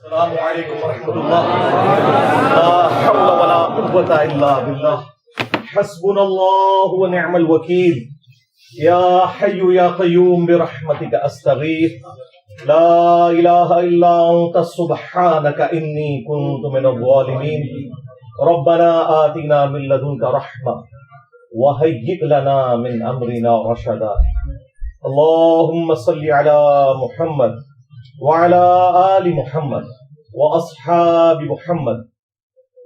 السلام علیکم ورحمۃ اللہ. لا حول ولا قوة الا باللہ. حسبنا اللہ ونعم الوکیل. یا حی یا قیوم برحمتک استغیث. لا الہ الا انت سبحانک انی کنت من الظالمین. ربنا آتنا من لدنک رحمہ وہیئ لنا من امرنا رشدا. اللہم صل علی محمد وعلى آل محمد وأصحاب محمد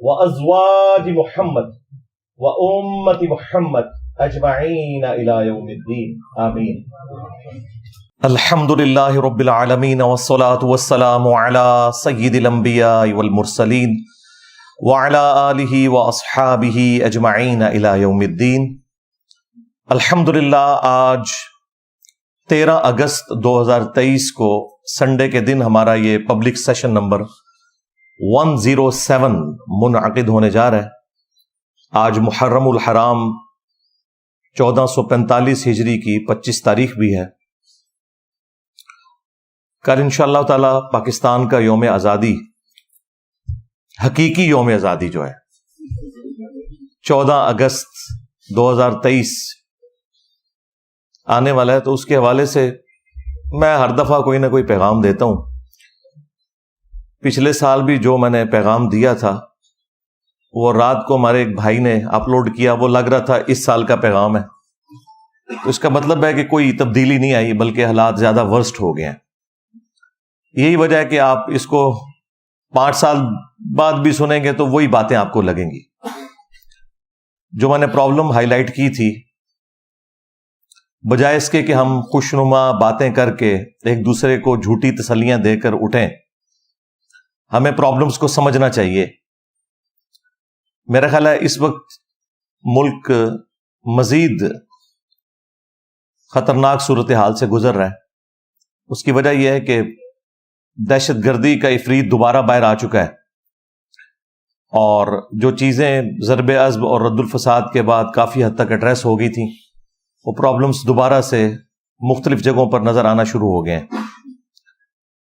وأزواج محمد وأمة محمد أجمعين إلى يوم الدين آمين. الحمد لله رب العالمين والصلاة والسلام على سيد الأنبياء والمرسلين وعلى آله وأصحابه أجمعين إلى يوم الدين. الحمد للہ آج 13 اگست 2023 کو سنڈے کے دن ہمارا یہ پبلک سیشن نمبر 107 منعقد ہونے جا رہا ہے. آج محرم الحرام 1445 ہجری کی 25 تاریخ بھی ہے. کل انشاءاللہ تعالی پاکستان کا یوم آزادی، حقیقی یوم آزادی جو ہے 14 اگست 2023 آنے والا ہے. تو اس کے حوالے سے میں ہر دفعہ کوئی نہ کوئی پیغام دیتا ہوں. پچھلے سال بھی جو میں نے پیغام دیا تھا وہ رات کو ہمارے ایک بھائی نے اپلوڈ کیا، وہ لگ رہا تھا اس سال کا پیغام ہے. تو اس کا مطلب ہے کہ کوئی تبدیلی نہیں آئی بلکہ حالات زیادہ ورسٹ ہو گئے ہیں. یہی وجہ ہے کہ آپ اس کو 5 سال بعد بھی سنیں گے تو وہی باتیں آپ کو لگیں گی. جو میں نے پرابلم ہائی لائٹ کی تھی، بجائے اس کے کہ ہم خوشنما باتیں کر کے ایک دوسرے کو جھوٹی تسلیاں دے کر اٹھیں، ہمیں پرابلمز کو سمجھنا چاہیے. میرا خیال ہے اس وقت ملک مزید خطرناک صورتحال سے گزر رہا ہے. اس کی وجہ یہ ہے کہ دہشت گردی کا عفریت دوبارہ باہر آ چکا ہے، اور جو چیزیں ضرب عضب اور رد الفساد کے بعد کافی حد تک ایڈریس ہو گئی تھیں، وہ پرابلمز دوبارہ سے مختلف جگہوں پر نظر آنا شروع ہو گئے ہیں.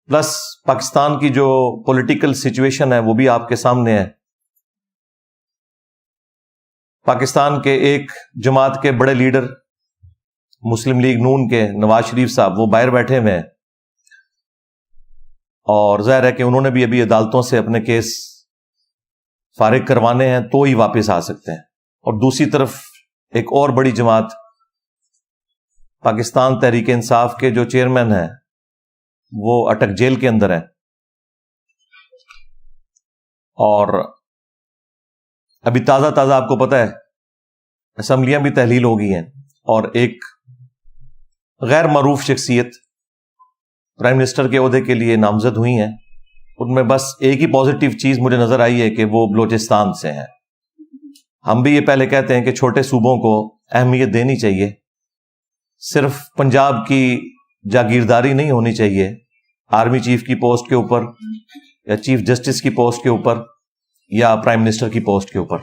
پلس پاکستان کی جو پولیٹیکل سچویشن ہے وہ بھی آپ کے سامنے ہے. پاکستان کے ایک جماعت کے بڑے لیڈر مسلم لیگ نون کے نواز شریف صاحب، وہ باہر بیٹھے ہوئے ہیں، اور ظاہر ہے کہ انہوں نے بھی ابھی عدالتوں سے اپنے کیس فارغ کروانے ہیں تو ہی واپس آ سکتے ہیں. اور دوسری طرف ایک اور بڑی جماعت پاکستان تحریک انصاف کے جو چیئرمین ہیں وہ اٹک جیل کے اندر ہیں، اور ابھی تازہ آپ کو پتہ ہے اسمبلیاں بھی تحلیل ہو گئی ہیں، اور ایک غیر معروف شخصیت پرائم منسٹر کے عہدے کے لیے نامزد ہوئی ہیں. ان میں بس ایک ہی پازیٹیو چیز مجھے نظر آئی ہے کہ وہ بلوچستان سے ہیں. ہم بھی یہ پہلے کہتے ہیں کہ چھوٹے صوبوں کو اہمیت دینی چاہیے، صرف پنجاب کی جاگیرداری نہیں ہونی چاہیے آرمی چیف کی پوسٹ کے اوپر یا چیف جسٹس کی پوسٹ کے اوپر یا پرائم منسٹر کی پوسٹ کے اوپر.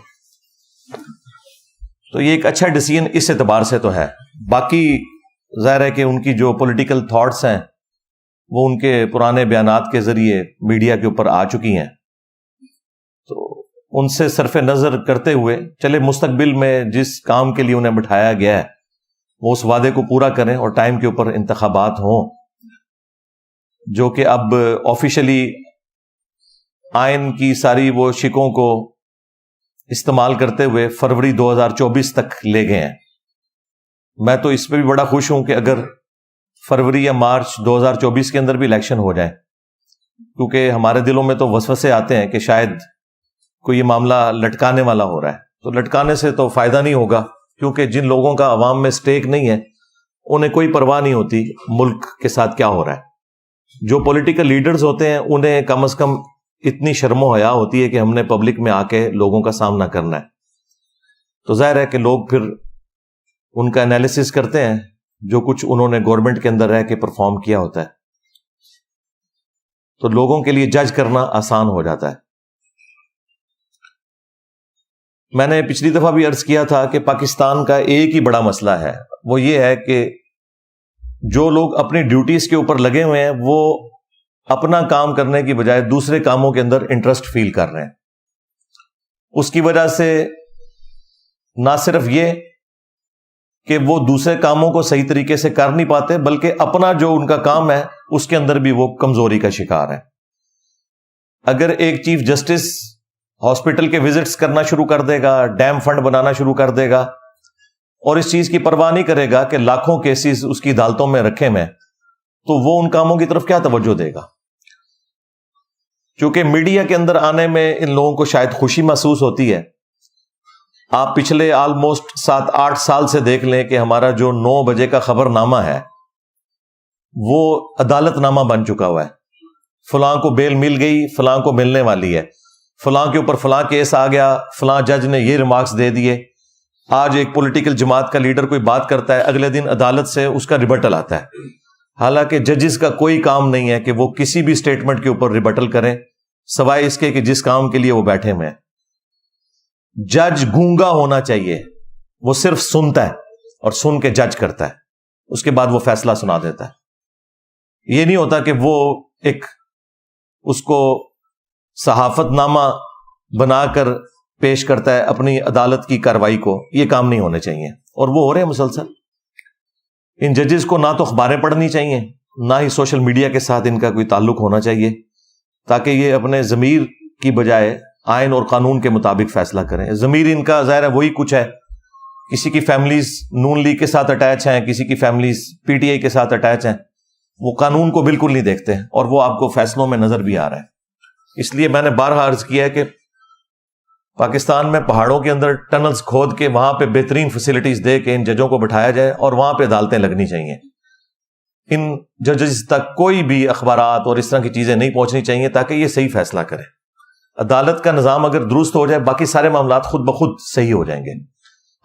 تو یہ ایک اچھا ڈیسیژن اس اعتبار سے تو ہے. باقی ظاہر ہے کہ ان کی جو پولیٹیکل تھاٹس ہیں وہ ان کے پرانے بیانات کے ذریعے میڈیا کے اوپر آ چکی ہیں. تو ان سے صرف نظر کرتے ہوئے چلے مستقبل میں جس کام کے لیے انہیں بٹھایا گیا ہے وہ اس وعدے کو پورا کریں، اور ٹائم کے اوپر انتخابات ہوں، جو کہ اب آفیشلی آئین کی ساری وہ شکوں کو استعمال کرتے ہوئے فروری 2024 تک لے گئے ہیں. میں تو اس پہ بھی بڑا خوش ہوں کہ اگر فروری یا مارچ 2024 کے اندر بھی الیکشن ہو جائے، کیونکہ ہمارے دلوں میں تو وسوسے آتے ہیں کہ شاید کوئی یہ معاملہ لٹکانے والا ہو رہا ہے. تو لٹکانے سے تو فائدہ نہیں ہوگا، کیونکہ جن لوگوں کا عوام میں سٹیک نہیں ہے انہیں کوئی پرواہ نہیں ہوتی ملک کے ساتھ کیا ہو رہا ہے. جو پولیٹیکل لیڈرز ہوتے ہیں انہیں کم از کم اتنی شرم و حیا ہوتی ہے کہ ہم نے پبلک میں آ کے لوگوں کا سامنا کرنا ہے. تو ظاہر ہے کہ لوگ پھر ان کا انالیسس کرتے ہیں جو کچھ انہوں نے گورنمنٹ کے اندر رہ کے پرفارم کیا ہوتا ہے. تو لوگوں کے لیے جج کرنا آسان ہو جاتا ہے. میں نے پچھلی دفعہ بھی عرض کیا تھا کہ پاکستان کا ایک ہی بڑا مسئلہ ہے، وہ یہ ہے کہ جو لوگ اپنی ڈیوٹیز کے اوپر لگے ہوئے ہیں وہ اپنا کام کرنے کی بجائے دوسرے کاموں کے اندر انٹرسٹ فیل کر رہے ہیں. اس کی وجہ سے نہ صرف یہ کہ وہ دوسرے کاموں کو صحیح طریقے سے کر نہیں پاتے، بلکہ اپنا جو ان کا کام ہے اس کے اندر بھی وہ کمزوری کا شکار ہے. اگر ایک چیف جسٹس ہاسپٹل کے وزٹس کرنا شروع کر دے گا، ڈیم فنڈ بنانا شروع کر دے گا، اور اس چیز کی پرواہ نہیں کرے گا کہ لاکھوں کیسز اس کی عدالتوں میں رکھے میں، تو وہ ان کاموں کی طرف کیا توجہ دے گا؟ چونکہ میڈیا کے اندر آنے میں ان لوگوں کو شاید خوشی محسوس ہوتی ہے. آپ پچھلے آلموسٹ 7-8 سال سے دیکھ لیں کہ ہمارا جو 9 بجے کا خبر نامہ ہے وہ عدالت نامہ بن چکا ہوا ہے. فلاں کو بیل مل گئی، فلاں کو ملنے والی ہے، فلاں کے اوپر فلاں کیس آ گیا، فلاں جج نے یہ ریمارکس دے دیے. آج ایک پولیٹیکل جماعت کا لیڈر کوئی بات کرتا ہے، اگلے دن عدالت سے اس کا ریبٹل آتا ہے. حالانکہ ججز کا کوئی کام نہیں ہے کہ وہ کسی بھی سٹیٹمنٹ کے اوپر ریبٹل کریں، سوائے اس کے کہ جس کام کے لیے وہ بیٹھے ہوئے ہیں. جج گونگا ہونا چاہیے، وہ صرف سنتا ہے اور سن کے جج کرتا ہے، اس کے بعد وہ فیصلہ سنا دیتا ہے. یہ نہیں ہوتا کہ وہ ایک اس کو صحافت نامہ بنا کر پیش کرتا ہے اپنی عدالت کی کارروائی کو. یہ کام نہیں ہونے چاہیے، اور وہ ہو رہے ہیں مسلسل. ان ججز کو نہ تو اخباریں پڑھنی چاہیے، نہ ہی سوشل میڈیا کے ساتھ ان کا کوئی تعلق ہونا چاہیے، تاکہ یہ اپنے ضمیر کی بجائے آئین اور قانون کے مطابق فیصلہ کریں. ضمیر ان کا ظاہر ہے وہی کچھ ہے، کسی کی فیملیز نون لیگ کے ساتھ اٹیچ ہیں، کسی کی فیملیز پی ٹی آئی کے ساتھ اٹیچ ہیں، وہ قانون کو بالکل نہیں دیکھتے ہیں، اور وہ آپ کو فیصلوں میں نظر بھی آ رہا ہے. اس لیے میں نے بارہا عرض کیا ہے کہ پاکستان میں پہاڑوں کے اندر ٹنلز کھود کے وہاں پہ بہترین فیسلٹیز دے کے ان ججوں کو بٹھایا جائے، اور وہاں پہ عدالتیں لگنی چاہیے. ان ججز تک کوئی بھی اخبارات اور اس طرح کی چیزیں نہیں پہنچنی چاہیے، تاکہ یہ صحیح فیصلہ کریں. عدالت کا نظام اگر درست ہو جائے، باقی سارے معاملات خود بخود صحیح ہو جائیں گے.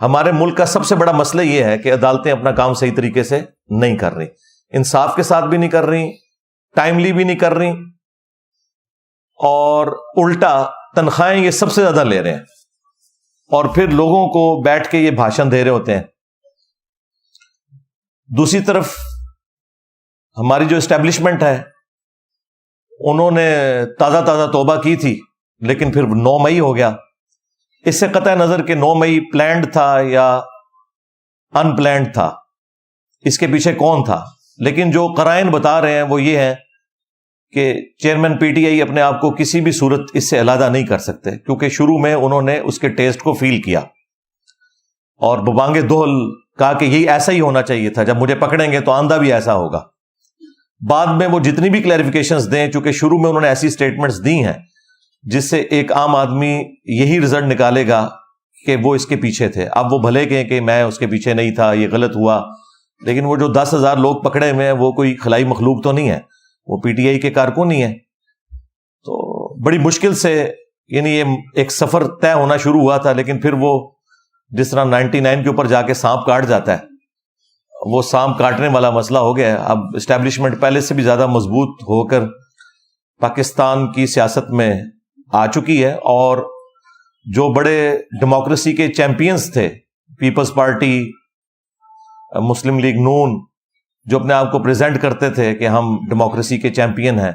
ہمارے ملک کا سب سے بڑا مسئلہ یہ ہے کہ عدالتیں اپنا کام صحیح طریقے سے نہیں کر رہی، انصاف کے ساتھ بھی نہیں کر رہی، ٹائملی بھی نہیں کر رہی، اور الٹا تنخواہیں یہ سب سے زیادہ لے رہے ہیں، اور پھر لوگوں کو بیٹھ کے یہ بھاشن دے رہے ہوتے ہیں. دوسری طرف ہماری جو اسٹیبلشمنٹ ہے، انہوں نے تازہ توبہ کی تھی، لیکن پھر 9 مئی ہو گیا. اس سے قطع نظر کہ 9 مئی پلانڈ تھا یا ان پلانڈ تھا، اس کے پیچھے کون تھا، لیکن جو قرائن بتا رہے ہیں وہ یہ ہے کہ چیئرمین پی ٹی آئی اپنے آپ کو کسی بھی صورت اس سے علیحدہ نہیں کر سکتے، کیونکہ شروع میں انہوں نے اس کے ٹیسٹ کو فیل کیا اور ببانگ دہل کہا کہ یہ ایسا ہی ہونا چاہیے تھا، جب مجھے پکڑیں گے تو آندہ بھی ایسا ہوگا. بعد میں وہ جتنی بھی کلیریفیکیشنز دیں، چونکہ شروع میں انہوں نے ایسی سٹیٹمنٹس دی ہیں جس سے ایک عام آدمی یہی رزلٹ نکالے گا کہ وہ اس کے پیچھے تھے. اب وہ بھلے کہیں کہ میں اس کے پیچھے نہیں تھا، یہ غلط ہوا، لیکن وہ جو 10,000 لوگ پکڑے ہوئے ہیں وہ کوئی خلائی مخلوق تو نہیں ہے، وہ پی ٹی آئی کے کارکن ہی ہیں. تو بڑی مشکل سے یعنی یہ ایک سفر طے ہونا شروع ہوا تھا، لیکن پھر وہ جس طرح 99 کے اوپر جا کے سانپ کاٹ جاتا ہے، وہ سانپ کاٹنے والا مسئلہ ہو گیا ہے. اب اسٹیبلشمنٹ پہلے سے بھی زیادہ مضبوط ہو کر پاکستان کی سیاست میں آ چکی ہے، اور جو بڑے ڈیموکریسی کے چیمپئنز تھے، پیپلز پارٹی، مسلم لیگ نون، جو اپنے آپ کو پریزنٹ کرتے تھے کہ ہم ڈیموکریسی کے چیمپئن ہیں،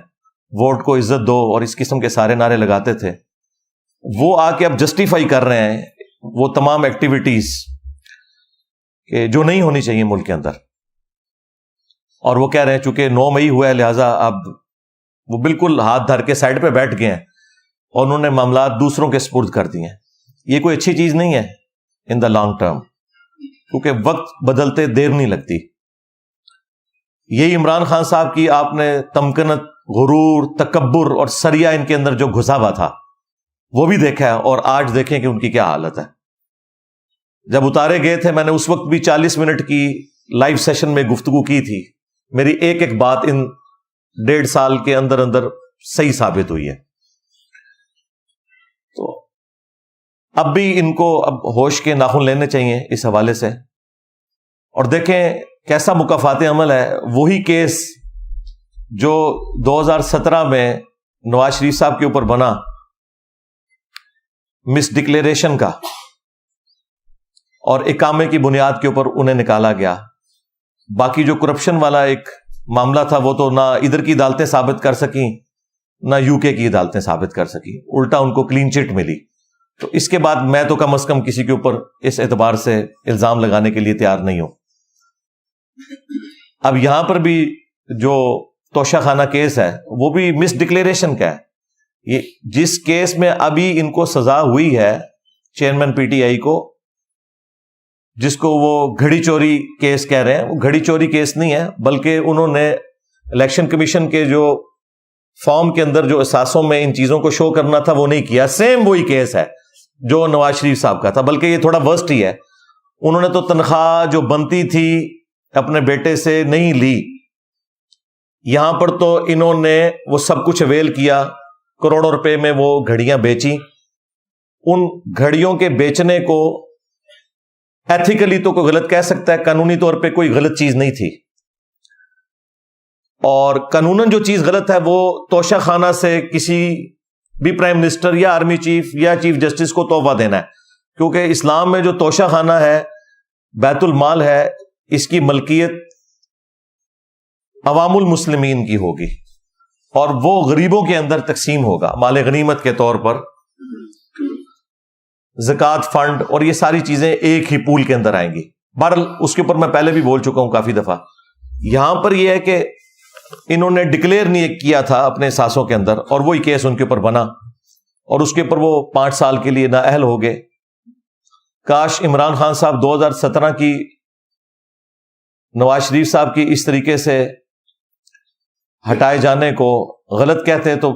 ووٹ کو عزت دو اور اس قسم کے سارے نعرے لگاتے تھے، وہ آ کے اب جسٹیفائی کر رہے ہیں وہ تمام ایکٹیویٹیز کہ جو نہیں ہونی چاہیے ملک کے اندر. اور وہ کہہ رہے ہیں چونکہ 9 مئی ہوا ہے لہٰذا اب وہ بالکل ہاتھ دھر کے سائڈ پہ بیٹھ گئے ہیں اور انہوں نے معاملات دوسروں کے سپرد کر دیے ہیں. یہ کوئی اچھی چیز نہیں ہے ان دا لانگ ٹرم، کیونکہ وقت بدلتے دیر نہیں لگتی. یہی عمران خان صاحب کی آپ نے تمکنت، غرور، تکبر اور سریا ان کے اندر جو گھسا ہوا تھا وہ بھی دیکھا ہے، اور آج دیکھیں کہ ان کی کیا حالت ہے. جب اتارے گئے تھے میں نے اس وقت بھی 40 منٹ کی لائیو سیشن میں گفتگو کی تھی. میری ایک بات ان 1.5 سال کے اندر صحیح ثابت ہوئی ہے. تو اب بھی ان کو اب ہوش کے ناخن لینے چاہیے اس حوالے سے، اور دیکھیں کیسا مکافات عمل ہے. وہی کیس جو 2017 میں نواز شریف صاحب کے اوپر بنا مس ڈکلیریشن کا، اور اقامے کی بنیاد کے اوپر انہیں نکالا گیا. باقی جو کرپشن والا ایک معاملہ تھا وہ تو نہ ادھر کی عدالتیں ثابت کر سکیں نہ یو کے کی عدالتیں ثابت کر سکیں، الٹا ان کو کلین چٹ ملی. تو اس کے بعد میں تو کم از کم کسی کے اوپر اس اعتبار سے الزام لگانے کے لیے تیار نہیں ہوں. اب یہاں پر بھی جو توشہ خانہ کیس ہے وہ بھی مس ڈکلیریشن کا ہے. یہ جس کیس میں ابھی ان کو سزا ہوئی ہے چیئرمین پی ٹی آئی کو، جس کو وہ گھڑی چوری کیس کہہ رہے ہیں، وہ گھڑی چوری کیس نہیں ہے، بلکہ انہوں نے الیکشن کمیشن کے جو فارم کے اندر جو اثاثوں میں ان چیزوں کو شو کرنا تھا وہ نہیں کیا. سیم وہی کیس ہے جو نواز شریف صاحب کا تھا، بلکہ یہ تھوڑا ورسٹ ہی ہے. انہوں نے تو تنخواہ جو بنتی تھی اپنے بیٹے سے نہیں لی، یہاں پر تو انہوں نے وہ سب کچھ اویل کیا، کروڑوں روپے میں وہ گھڑیاں بیچی. ان گھڑیوں کے بیچنے کو ایتھیکلی تو کوئی غلط کہہ سکتا ہے، قانونی طور پہ کوئی غلط چیز نہیں تھی. اور قانوناً جو چیز غلط ہے وہ توشہ خانہ سے کسی بھی پرائم منسٹر یا آرمی چیف یا چیف جسٹس کو تحفہ دینا ہے، کیونکہ اسلام میں جو توشہ خانہ ہے بیت المال ہے، اس کی ملکیت عوام المسلمین کی ہوگی اور وہ غریبوں کے اندر تقسیم ہوگا مال غنیمت کے طور پر. زکوٰۃ فنڈ اور یہ ساری چیزیں ایک ہی پول کے اندر آئیں گی. بہرحال اس کے اوپر میں پہلے بھی بول چکا ہوں کافی دفعہ. یہاں پر یہ ہے کہ انہوں نے ڈکلیئر نہیں کیا تھا اپنے اثاثوں کے اندر اور وہی کیس ان کے اوپر بنا اور اس کے اوپر وہ 5 سال کے لیے نااہل ہو گئے. کاش عمران خان صاحب 2017 کی نواز شریف صاحب کی اس طریقے سے ہٹائے جانے کو غلط کہتے تو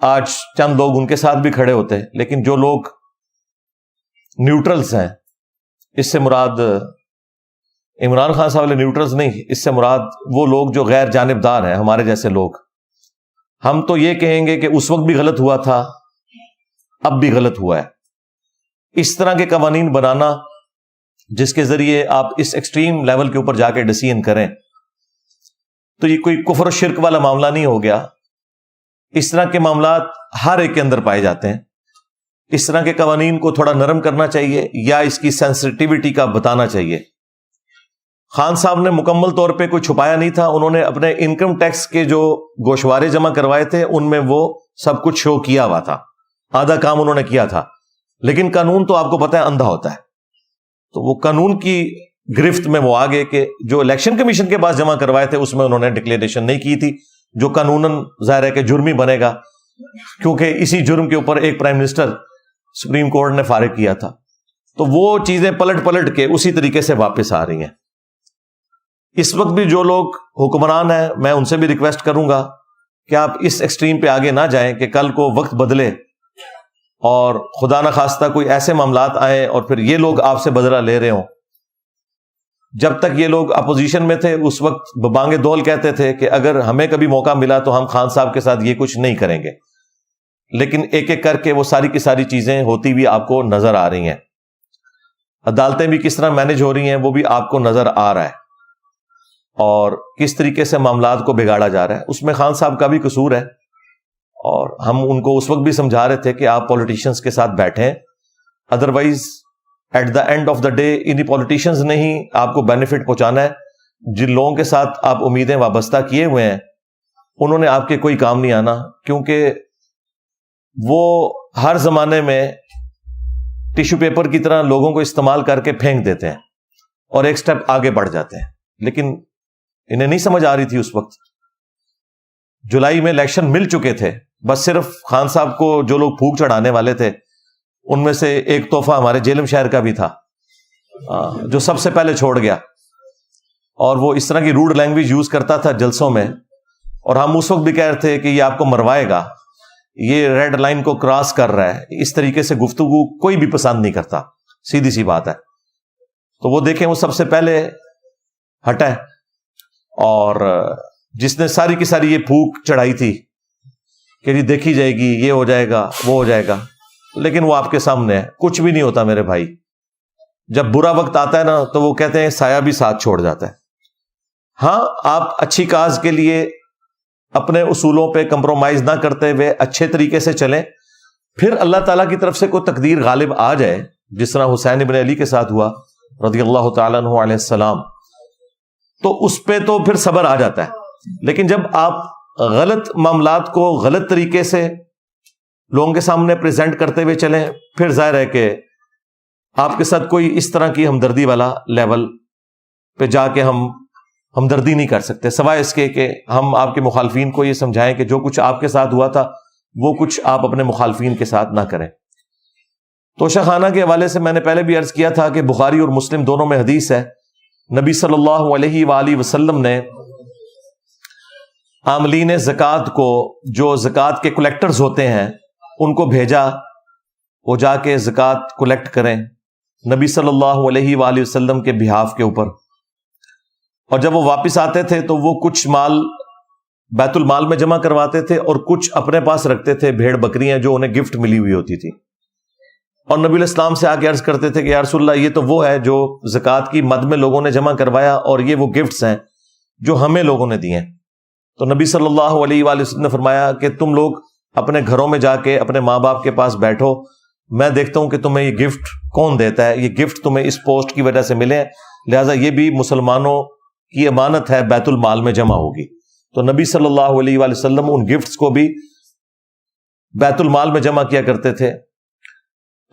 آج چند لوگ ان کے ساتھ بھی کھڑے ہوتے. لیکن جو لوگ نیوٹرلز ہیں، اس سے مراد عمران خان صاحب والے نیوٹرلز نہیں، اس سے مراد وہ لوگ جو غیر جانبدار ہیں، ہمارے جیسے لوگ. ہم تو یہ کہیں گے کہ اس وقت بھی غلط ہوا تھا، اب بھی غلط ہوا ہے. اس طرح کے قوانین بنانا جس کے ذریعے آپ اس ایکسٹریم لیول کے اوپر جا کے ڈیسیژن کریں تو یہ کوئی کفر و شرک والا معاملہ نہیں ہو گیا. اس طرح کے معاملات ہر ایک کے اندر پائے جاتے ہیں. اس طرح کے قوانین کو تھوڑا نرم کرنا چاہیے یا اس کی سینسٹیوٹی کا بتانا چاہیے. خان صاحب نے مکمل طور پہ کوئی چھپایا نہیں تھا. انہوں نے اپنے انکم ٹیکس کے جو گوشوارے جمع کروائے تھے ان میں وہ سب کچھ شو کیا ہوا تھا، آدھا کام انہوں نے کیا تھا. لیکن قانون تو آپ کو پتہ ہے اندھا ہوتا ہے، تو وہ قانون کی گرفت میں وہ آگے کہ جو الیکشن کمیشن کے پاس جمع کروائے تھے اس میں انہوں نے ڈکلیریشن نہیں کی تھی، جو قانوناً ظاہر ہے کہ جرم ہی بنے گا، کیونکہ اسی جرم کے اوپر ایک پرائم منسٹر سپریم کورٹ نے فارغ کیا تھا. تو وہ چیزیں پلٹ کے اسی طریقے سے واپس آ رہی ہیں. اس وقت بھی جو لوگ حکمران ہیں میں ان سے بھی ریکویسٹ کروں گا کہ آپ اس ایکسٹریم پہ آگے نہ جائیں کہ کل کو وقت بدلے اور خدا نہ خواستہ کوئی ایسے معاملات آئیں اور پھر یہ لوگ آپ سے بدلہ لے رہے ہوں. جب تک یہ لوگ اپوزیشن میں تھے اس وقت ببانگ دول کہتے تھے کہ اگر ہمیں کبھی موقع ملا تو ہم خان صاحب کے ساتھ یہ کچھ نہیں کریں گے. لیکن ایک ایک کر کے وہ ساری کی ساری چیزیں ہوتی بھی آپ کو نظر آ رہی ہیں. عدالتیں بھی کس طرح مینج ہو رہی ہیں وہ بھی آپ کو نظر آ رہا ہے، اور کس طریقے سے معاملات کو بگاڑا جا رہا ہے. اس میں خان صاحب کا بھی قصور ہے اور ہم ان کو اس وقت بھی سمجھا رہے تھے کہ آپ پولیٹیشنز کے ساتھ بیٹھیں، otherwise at the end of the day انہی پولیٹیشنز نے ہی آپ کو بینیفٹ پہنچانا ہے. جن لوگوں کے ساتھ آپ امیدیں وابستہ کیے ہوئے ہیں انہوں نے آپ کے کوئی کام نہیں آنا، کیونکہ وہ ہر زمانے میں ٹیشو پیپر کی طرح لوگوں کو استعمال کر کے پھینک دیتے ہیں اور ایک سٹیپ آگے بڑھ جاتے ہیں. لیکن انہیں نہیں سمجھ آ رہی تھی اس وقت. جولائی میں الیکشن مل چکے تھے، بس صرف خان صاحب کو جو لوگ پھونک چڑھانے والے تھے ان میں سے ایک تحفہ ہمارے جیلم شہر کا بھی تھا جو سب سے پہلے چھوڑ گیا، اور وہ اس طرح کی روڈ لینگویج یوز کرتا تھا جلسوں میں، اور ہم اس وقت بھی کہہ رہے تھے کہ یہ آپ کو مروائے گا، یہ ریڈ لائن کو کراس کر رہا ہے. اس طریقے سے گفتگو کوئی بھی پسند نہیں کرتا، سیدھی سی بات ہے. تو وہ دیکھیں وہ سب سے پہلے ہٹا، اور جس نے ساری کی ساری یہ پھونک چڑھائی تھی کہ جی دیکھی جائے گی، یہ ہو جائے گا وہ ہو جائے گا، لیکن وہ آپ کے سامنے ہے. کچھ بھی نہیں ہوتا میرے بھائی. جب برا وقت آتا ہے نا تو وہ کہتے ہیں سایہ بھی ساتھ چھوڑ جاتا ہے. ہاں آپ اچھی کاز کے لیے اپنے اصولوں پہ کمپرومائز نہ کرتے ہوئے اچھے طریقے سے چلیں، پھر اللہ تعالیٰ کی طرف سے کوئی تقدیر غالب آ جائے، جس طرح حسین ابن علی کے ساتھ ہوا رضی اللہ تعالیٰ عنہ علیہ السلام. تو اس پہ تو پھر صبر آ جاتا ہے. لیکن جب آپ غلط معاملات کو غلط طریقے سے لوگوں کے سامنے پریزنٹ کرتے ہوئے چلیں, پھر ظاہر ہے کہ آپ کے ساتھ کوئی اس طرح کی ہمدردی والا لیول پہ جا کے ہم ہمدردی نہیں کر سکتے, سوائے اس کے کہ ہم آپ کے مخالفین کو یہ سمجھائیں کہ جو کچھ آپ کے ساتھ ہوا تھا وہ کچھ آپ اپنے مخالفین کے ساتھ نہ کریں. توشہ خانہ کے حوالے سے میں نے پہلے بھی عرض کیا تھا کہ بخاری اور مسلم دونوں میں حدیث ہے, نبی صلی اللہ علیہ وآلہ وسلم نے عاملین زکوٰۃ کو, جو زکوٰۃ کے کلیکٹرز ہوتے ہیں, ان کو بھیجا وہ جا کے زکوٰۃ کلیکٹ کریں نبی صلی اللہ علیہ وآلہ وسلم کے بہاف کے اوپر. اور جب وہ واپس آتے تھے تو وہ کچھ مال بیت المال میں جمع کرواتے تھے اور کچھ اپنے پاس رکھتے تھے, بھیڑ بکریاں جو انہیں گفٹ ملی ہوئی ہوتی تھی. اور نبی علیہ السلام سے آگے عرض کرتے تھے کہ یا رسول اللہ, یہ تو وہ ہے جو زکوٰۃ کی مد میں لوگوں نے جمع کروایا, اور یہ وہ گفٹس ہیں جو ہمیں لوگوں نے دیے. تو نبی صلی اللہ علیہ وآلہ وسلم نے فرمایا کہ تم لوگ اپنے گھروں میں جا کے اپنے ماں باپ کے پاس بیٹھو, میں دیکھتا ہوں کہ تمہیں یہ گفٹ کون دیتا ہے, یہ گفٹ تمہیں اس پوسٹ کی وجہ سے ملے, لہٰذا یہ بھی مسلمانوں کی امانت ہے, بیت المال میں جمع ہوگی. تو نبی صلی اللہ علیہ وآلہ وسلم ان گفٹس کو بھی بیت المال میں جمع کیا کرتے تھے.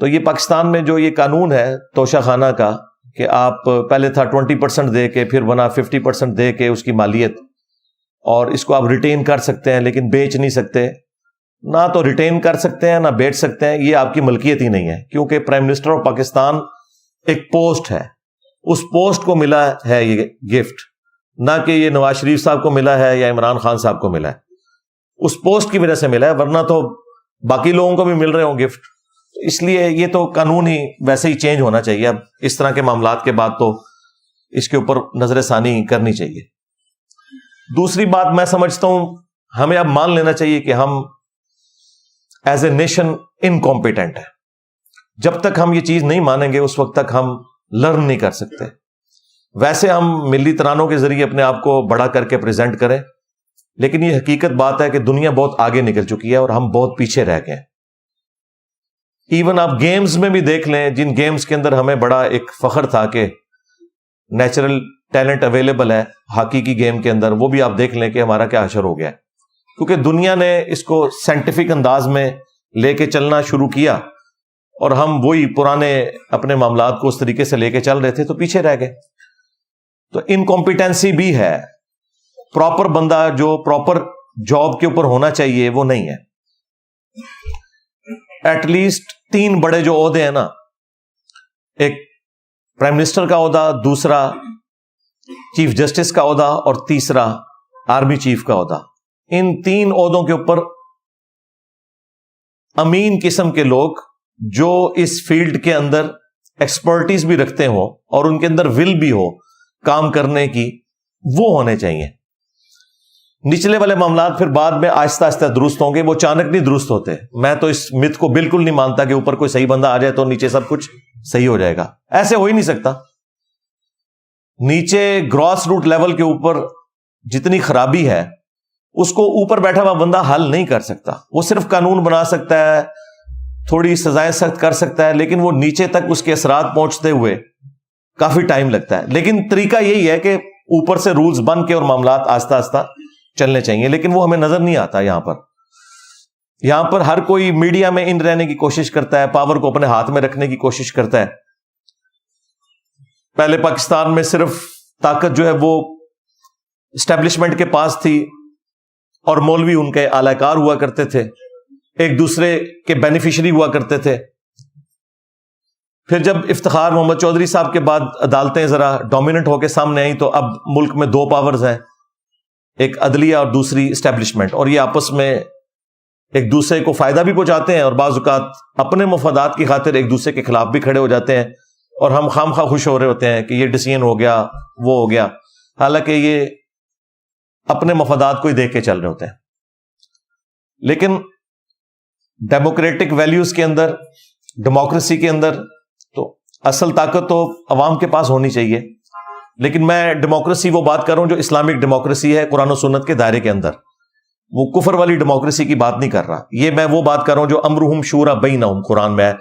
تو یہ پاکستان میں جو یہ قانون ہے توشہ خانہ کا کہ آپ پہلے تھا 20% دے کے, پھر بنا 50% دے کے اس کی مالیت, اور اس کو آپ ریٹین کر سکتے ہیں لیکن بیچ نہیں سکتے. نہ تو ریٹین کر سکتے ہیں نہ بیچ سکتے ہیں, یہ آپ کی ملکیت ہی نہیں ہے, کیونکہ پرائم منسٹر آف پاکستان ایک پوسٹ ہے, اس پوسٹ کو ملا ہے یہ گفٹ, نہ کہ یہ نواز شریف صاحب کو ملا ہے یا عمران خان صاحب کو ملا ہے, اس پوسٹ کی وجہ سے ملا ہے, ورنہ تو باقی لوگوں کو بھی مل رہے ہوں گفٹ. اس لیے یہ تو قانون ہی ویسے ہی چینج ہونا چاہیے. اب اس طرح کے معاملات کے بعد تو اس کے اوپر نظر ثانی کرنی چاہیے. دوسری بات میں سمجھتا ہوں ہمیں اب مان لینا چاہیے کہ ہم ایز اے نیشن انکمپیٹنٹ ہیں. جب تک ہم یہ چیز نہیں مانیں گے اس وقت تک ہم لرن نہیں کر سکتے. ویسے ہم ملی ترانوں کے ذریعے اپنے آپ کو بڑا کر کے پریزنٹ کریں, لیکن یہ حقیقت بات ہے کہ دنیا بہت آگے نکل چکی ہے اور ہم بہت پیچھے رہ گئے ہیں. ایون آپ گیمز میں بھی دیکھ لیں, جن گیمز کے اندر ہمیں بڑا ایک فخر تھا کہ نیچرل ٹیلنٹ اویلیبل ہے ہاکی کی گیم کے اندر, وہ بھی آپ دیکھ لیں کہ ہمارا کیا حشر ہو گیا ہے, کیونکہ دنیا نے اس کو سائنٹیفک انداز میں لے کے چلنا شروع کیا اور ہم وہی پرانے اپنے معاملات کو اس طریقے سے لے کے چل رہے تھے تو پیچھے رہ گئے. تو انکمپیٹنسی بھی ہے, پراپر بندہ جو پراپر جاب کے اوپر ہونا چاہیے وہ نہیں ہے. ایٹ لیسٹ 3 بڑے جو عہدے ہیں نا, ایک پرائم منسٹر کا عہدہ, دوسرا چیف جسٹس کا عہدہ اور تیسرا آرمی چیف کا عہدہ, ان 3 عہدوں کے اوپر امین قسم کے لوگ جو اس فیلڈ کے اندر ایکسپرٹیز بھی رکھتے ہوں اور ان کے اندر ول بھی ہو کام کرنے کی, وہ ہونے چاہیے. نچلے والے معاملات پھر بعد میں آہستہ آہستہ درست ہوں گے, وہ اچانک نہیں درست ہوتے. میں تو اس مت کو بالکل نہیں مانتا کہ اوپر کوئی صحیح بندہ آ جائے تو نیچے سب کچھ صحیح ہو جائے گا. ایسے ہو ہی نہیں سکتا. نیچے گراس روٹ لیول کے اوپر جتنی خرابی ہے اس کو اوپر بیٹھا ہوا بندہ حل نہیں کر سکتا. وہ صرف قانون بنا سکتا ہے, تھوڑی سزائیں سخت کر سکتا ہے, لیکن وہ نیچے تک اس کے اثرات پہنچتے ہوئے کافی ٹائم لگتا ہے. لیکن طریقہ یہی ہے کہ اوپر سے رولز بن کے اور معاملات آہستہ آہستہ چلنے چاہیے, لیکن وہ ہمیں نظر نہیں آتا. یہاں پر ہر کوئی میڈیا میں ان رہنے کی کوشش کرتا ہے, پاور کو اپنے ہاتھ میں رکھنے کی کوشش کرتا ہے. پہلے پاکستان میں صرف طاقت جو ہے وہ اسٹیبلشمنٹ کے پاس تھی اور مولوی ان کے اعلی کار ہوا کرتے تھے, ایک دوسرے کے بینیفیشری ہوا کرتے تھے. پھر جب افتخار محمد چودھری صاحب کے بعد عدالتیں ذرا ڈومیننٹ ہو کے سامنے آئیں تو اب ملک میں 2 پاورز ہیں, ایک عدلیہ اور دوسری اسٹیبلشمنٹ, اور یہ آپس میں ایک دوسرے کو فائدہ بھی پہنچاتے ہیں اور بعض اوقات اپنے مفادات کی خاطر ایک دوسرے کے خلاف بھی کھڑے ہو جاتے ہیں, اور ہم خام خواہ خوش ہو رہے ہوتے ہیں کہ یہ ڈیسیژن ہو گیا, وہ ہو گیا, حالانکہ یہ اپنے مفادات کو ہی دیکھ کے چل رہے ہوتے ہیں. لیکن ڈیموکریٹک ویلیوز کے اندر, ڈیموکریسی کے اندر تو اصل طاقت تو عوام کے پاس ہونی چاہیے. لیکن میں ڈیموکریسی وہ بات کر رہا ہوں جو اسلامک ڈیموکریسی ہے قرآن و سنت کے دائرے کے اندر, وہ کفر والی ڈیموکریسی کی بات نہیں کر رہا. یہ میں وہ بات کر رہا ہوں جو امرہم شورا بینہم قرآن میں ہے,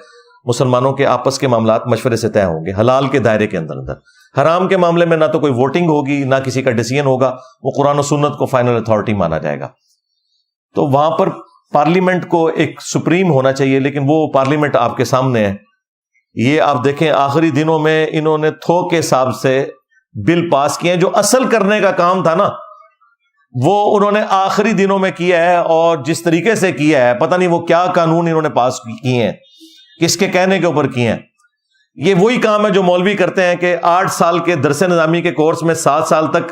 مسلمانوں کے آپس کے معاملات مشورے سے طے ہوں گے حلال کے دائرے کے اندر. حرام کے معاملے میں نہ تو کوئی ووٹنگ ہوگی نہ کسی کا ڈیسیژن ہوگا, وہ قرآن و سنت کو فائنل اتھارٹی مانا جائے گا. تو وہاں پر پارلیمنٹ کو ایک سپریم ہونا چاہیے, لیکن وہ پارلیمنٹ آپ کے سامنے ہے. یہ آپ دیکھیں آخری دنوں میں انہوں نے تھوک کے حساب سے بل پاس کیے ہیں, جو اصل کرنے کا کام تھا نا وہ انہوں نے آخری دنوں میں کیا ہے, اور جس طریقے سے کیا ہے پتہ نہیں وہ کیا قانون انہوں نے پاس کیے ہیں, کس کے کہنے کے اوپر کیے ہیں. یہ وہی کام ہے جو مولوی کرتے ہیں کہ 8 سال کے درس نظامی کے کورس میں 7 سال تک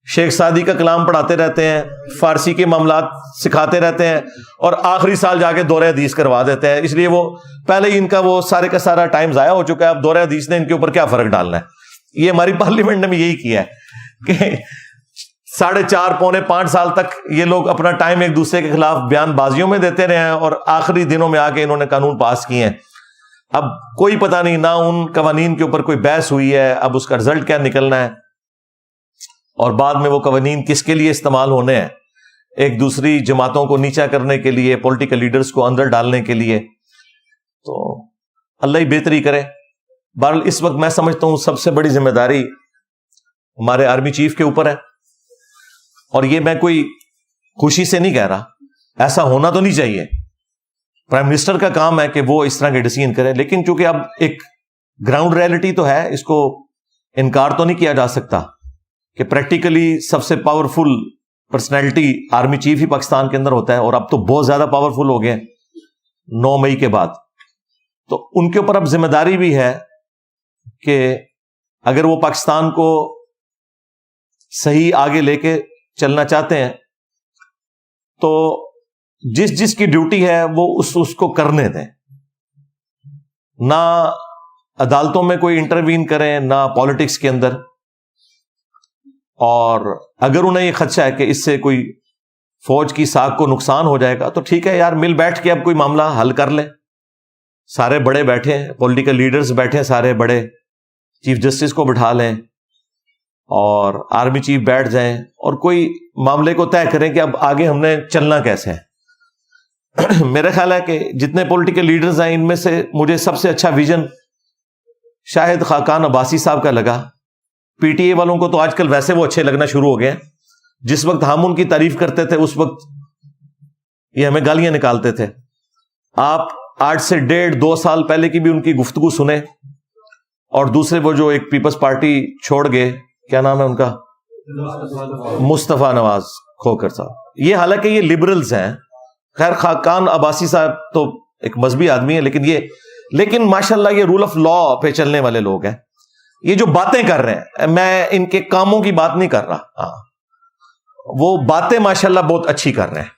شیخ سعدی کا کلام پڑھاتے رہتے ہیں, فارسی کے معاملات سکھاتے رہتے ہیں, اور آخری سال جا کے دورہ حدیث کروا دیتے ہیں. اس لیے وہ پہلے ہی ان کا وہ سارے کا سارا ٹائم ضائع ہو چکا ہے. اب دورہ حدیث نے ان کے اوپر کیا فرق ڈالنا ہے. یہ ہماری پارلیمنٹ نے بھی یہی کیا ہے کہ 4.5 پونے 5 سال تک یہ لوگ اپنا ٹائم ایک دوسرے کے خلاف بیان بازیوں میں دیتے رہے ہیں, اور آخری دنوں میں آ کے انہوں نے قانون پاس کیے ہیں. اب کوئی پتہ نہیں نہ ان قوانین کے اوپر کوئی بحث ہوئی ہے, اب اس کا رزلٹ کیا نکلنا ہے, اور بعد میں وہ قوانین کس کے لیے استعمال ہونے ہیں, ایک دوسری جماعتوں کو نیچا کرنے کے لیے, پولیٹیکل لیڈرز کو اندر ڈالنے کے لیے. تو اللہ ہی بہتری کرے. بہرحال اس وقت میں سمجھتا ہوں سب سے بڑی ذمہ داری ہمارے آرمی چیف کے اوپر ہے, اور یہ میں کوئی خوشی سے نہیں کہہ رہا, ایسا ہونا تو نہیں چاہیے. پرائم منسٹر کا کام ہے کہ وہ اس طرح کے ڈیسیژن کرے, لیکن چونکہ اب ایک گراؤنڈ ریئلٹی تو ہے, اس کو انکار تو نہیں کیا جا سکتا کہ پریکٹیکلی سب سے پاورفل پرسنالٹی آرمی چیف ہی پاکستان کے اندر ہوتا ہے, اور اب تو بہت زیادہ پاورفل ہو گئے 9 مئی کے بعد. تو ان کے اوپر اب ذمہ داری بھی ہے کہ اگر وہ پاکستان کو صحیح آگے لے کے چلنا چاہتے ہیں تو جس کی ڈیوٹی ہے وہ اس کو کرنے دیں, نہ عدالتوں میں کوئی انٹروین کریں, نہ پالیٹکس کے اندر. اور اگر انہیں یہ خدشہ ہے کہ اس سے کوئی فوج کی ساکھ کو نقصان ہو جائے گا تو ٹھیک ہے یار, مل بیٹھ کے اب کوئی معاملہ حل کر لیں. سارے بڑے بیٹھے ہیں, پولیٹیکل لیڈرز بیٹھے ہیں, سارے بڑے, چیف جسٹس کو بٹھا لیں اور آرمی چیف بیٹھ جائیں اور کوئی معاملے کو طے کریں کہ اب آگے ہم نے چلنا کیسے ہے. میرا خیال ہے کہ جتنے پولیٹیکل لیڈرز ہیں ان میں سے مجھے سب سے اچھا ویژن شاہد خاقان عباسی صاحب کا لگا. پی ٹی اے والوں کو تو آج کل ویسے وہ اچھے لگنا شروع ہو گئے ہیں. جس وقت ہم ان کی تعریف کرتے تھے اس وقت یہ ہمیں گالیاں نکالتے تھے. آپ 8 سے 1.5-2 سال پہلے کی بھی ان کی گفتگو سنیں, اور دوسرے وہ جو ایک پیپلز پارٹی چھوڑ گئے, کیا نام ہے ان کا, مصطفیٰ نواز کھوکر صاحب, یہ حالانکہ یہ لبرلز ہیں. خیر خاقان عباسی صاحب تو ایک مذہبی آدمی ہے, لیکن ماشاءاللہ یہ رول آف لا پہ چلنے والے لوگ ہیں. یہ جو باتیں کر رہے ہیں, میں ان کے کاموں کی بات نہیں کر رہا, وہ باتیں ماشاءاللہ بہت اچھی کر رہے ہیں.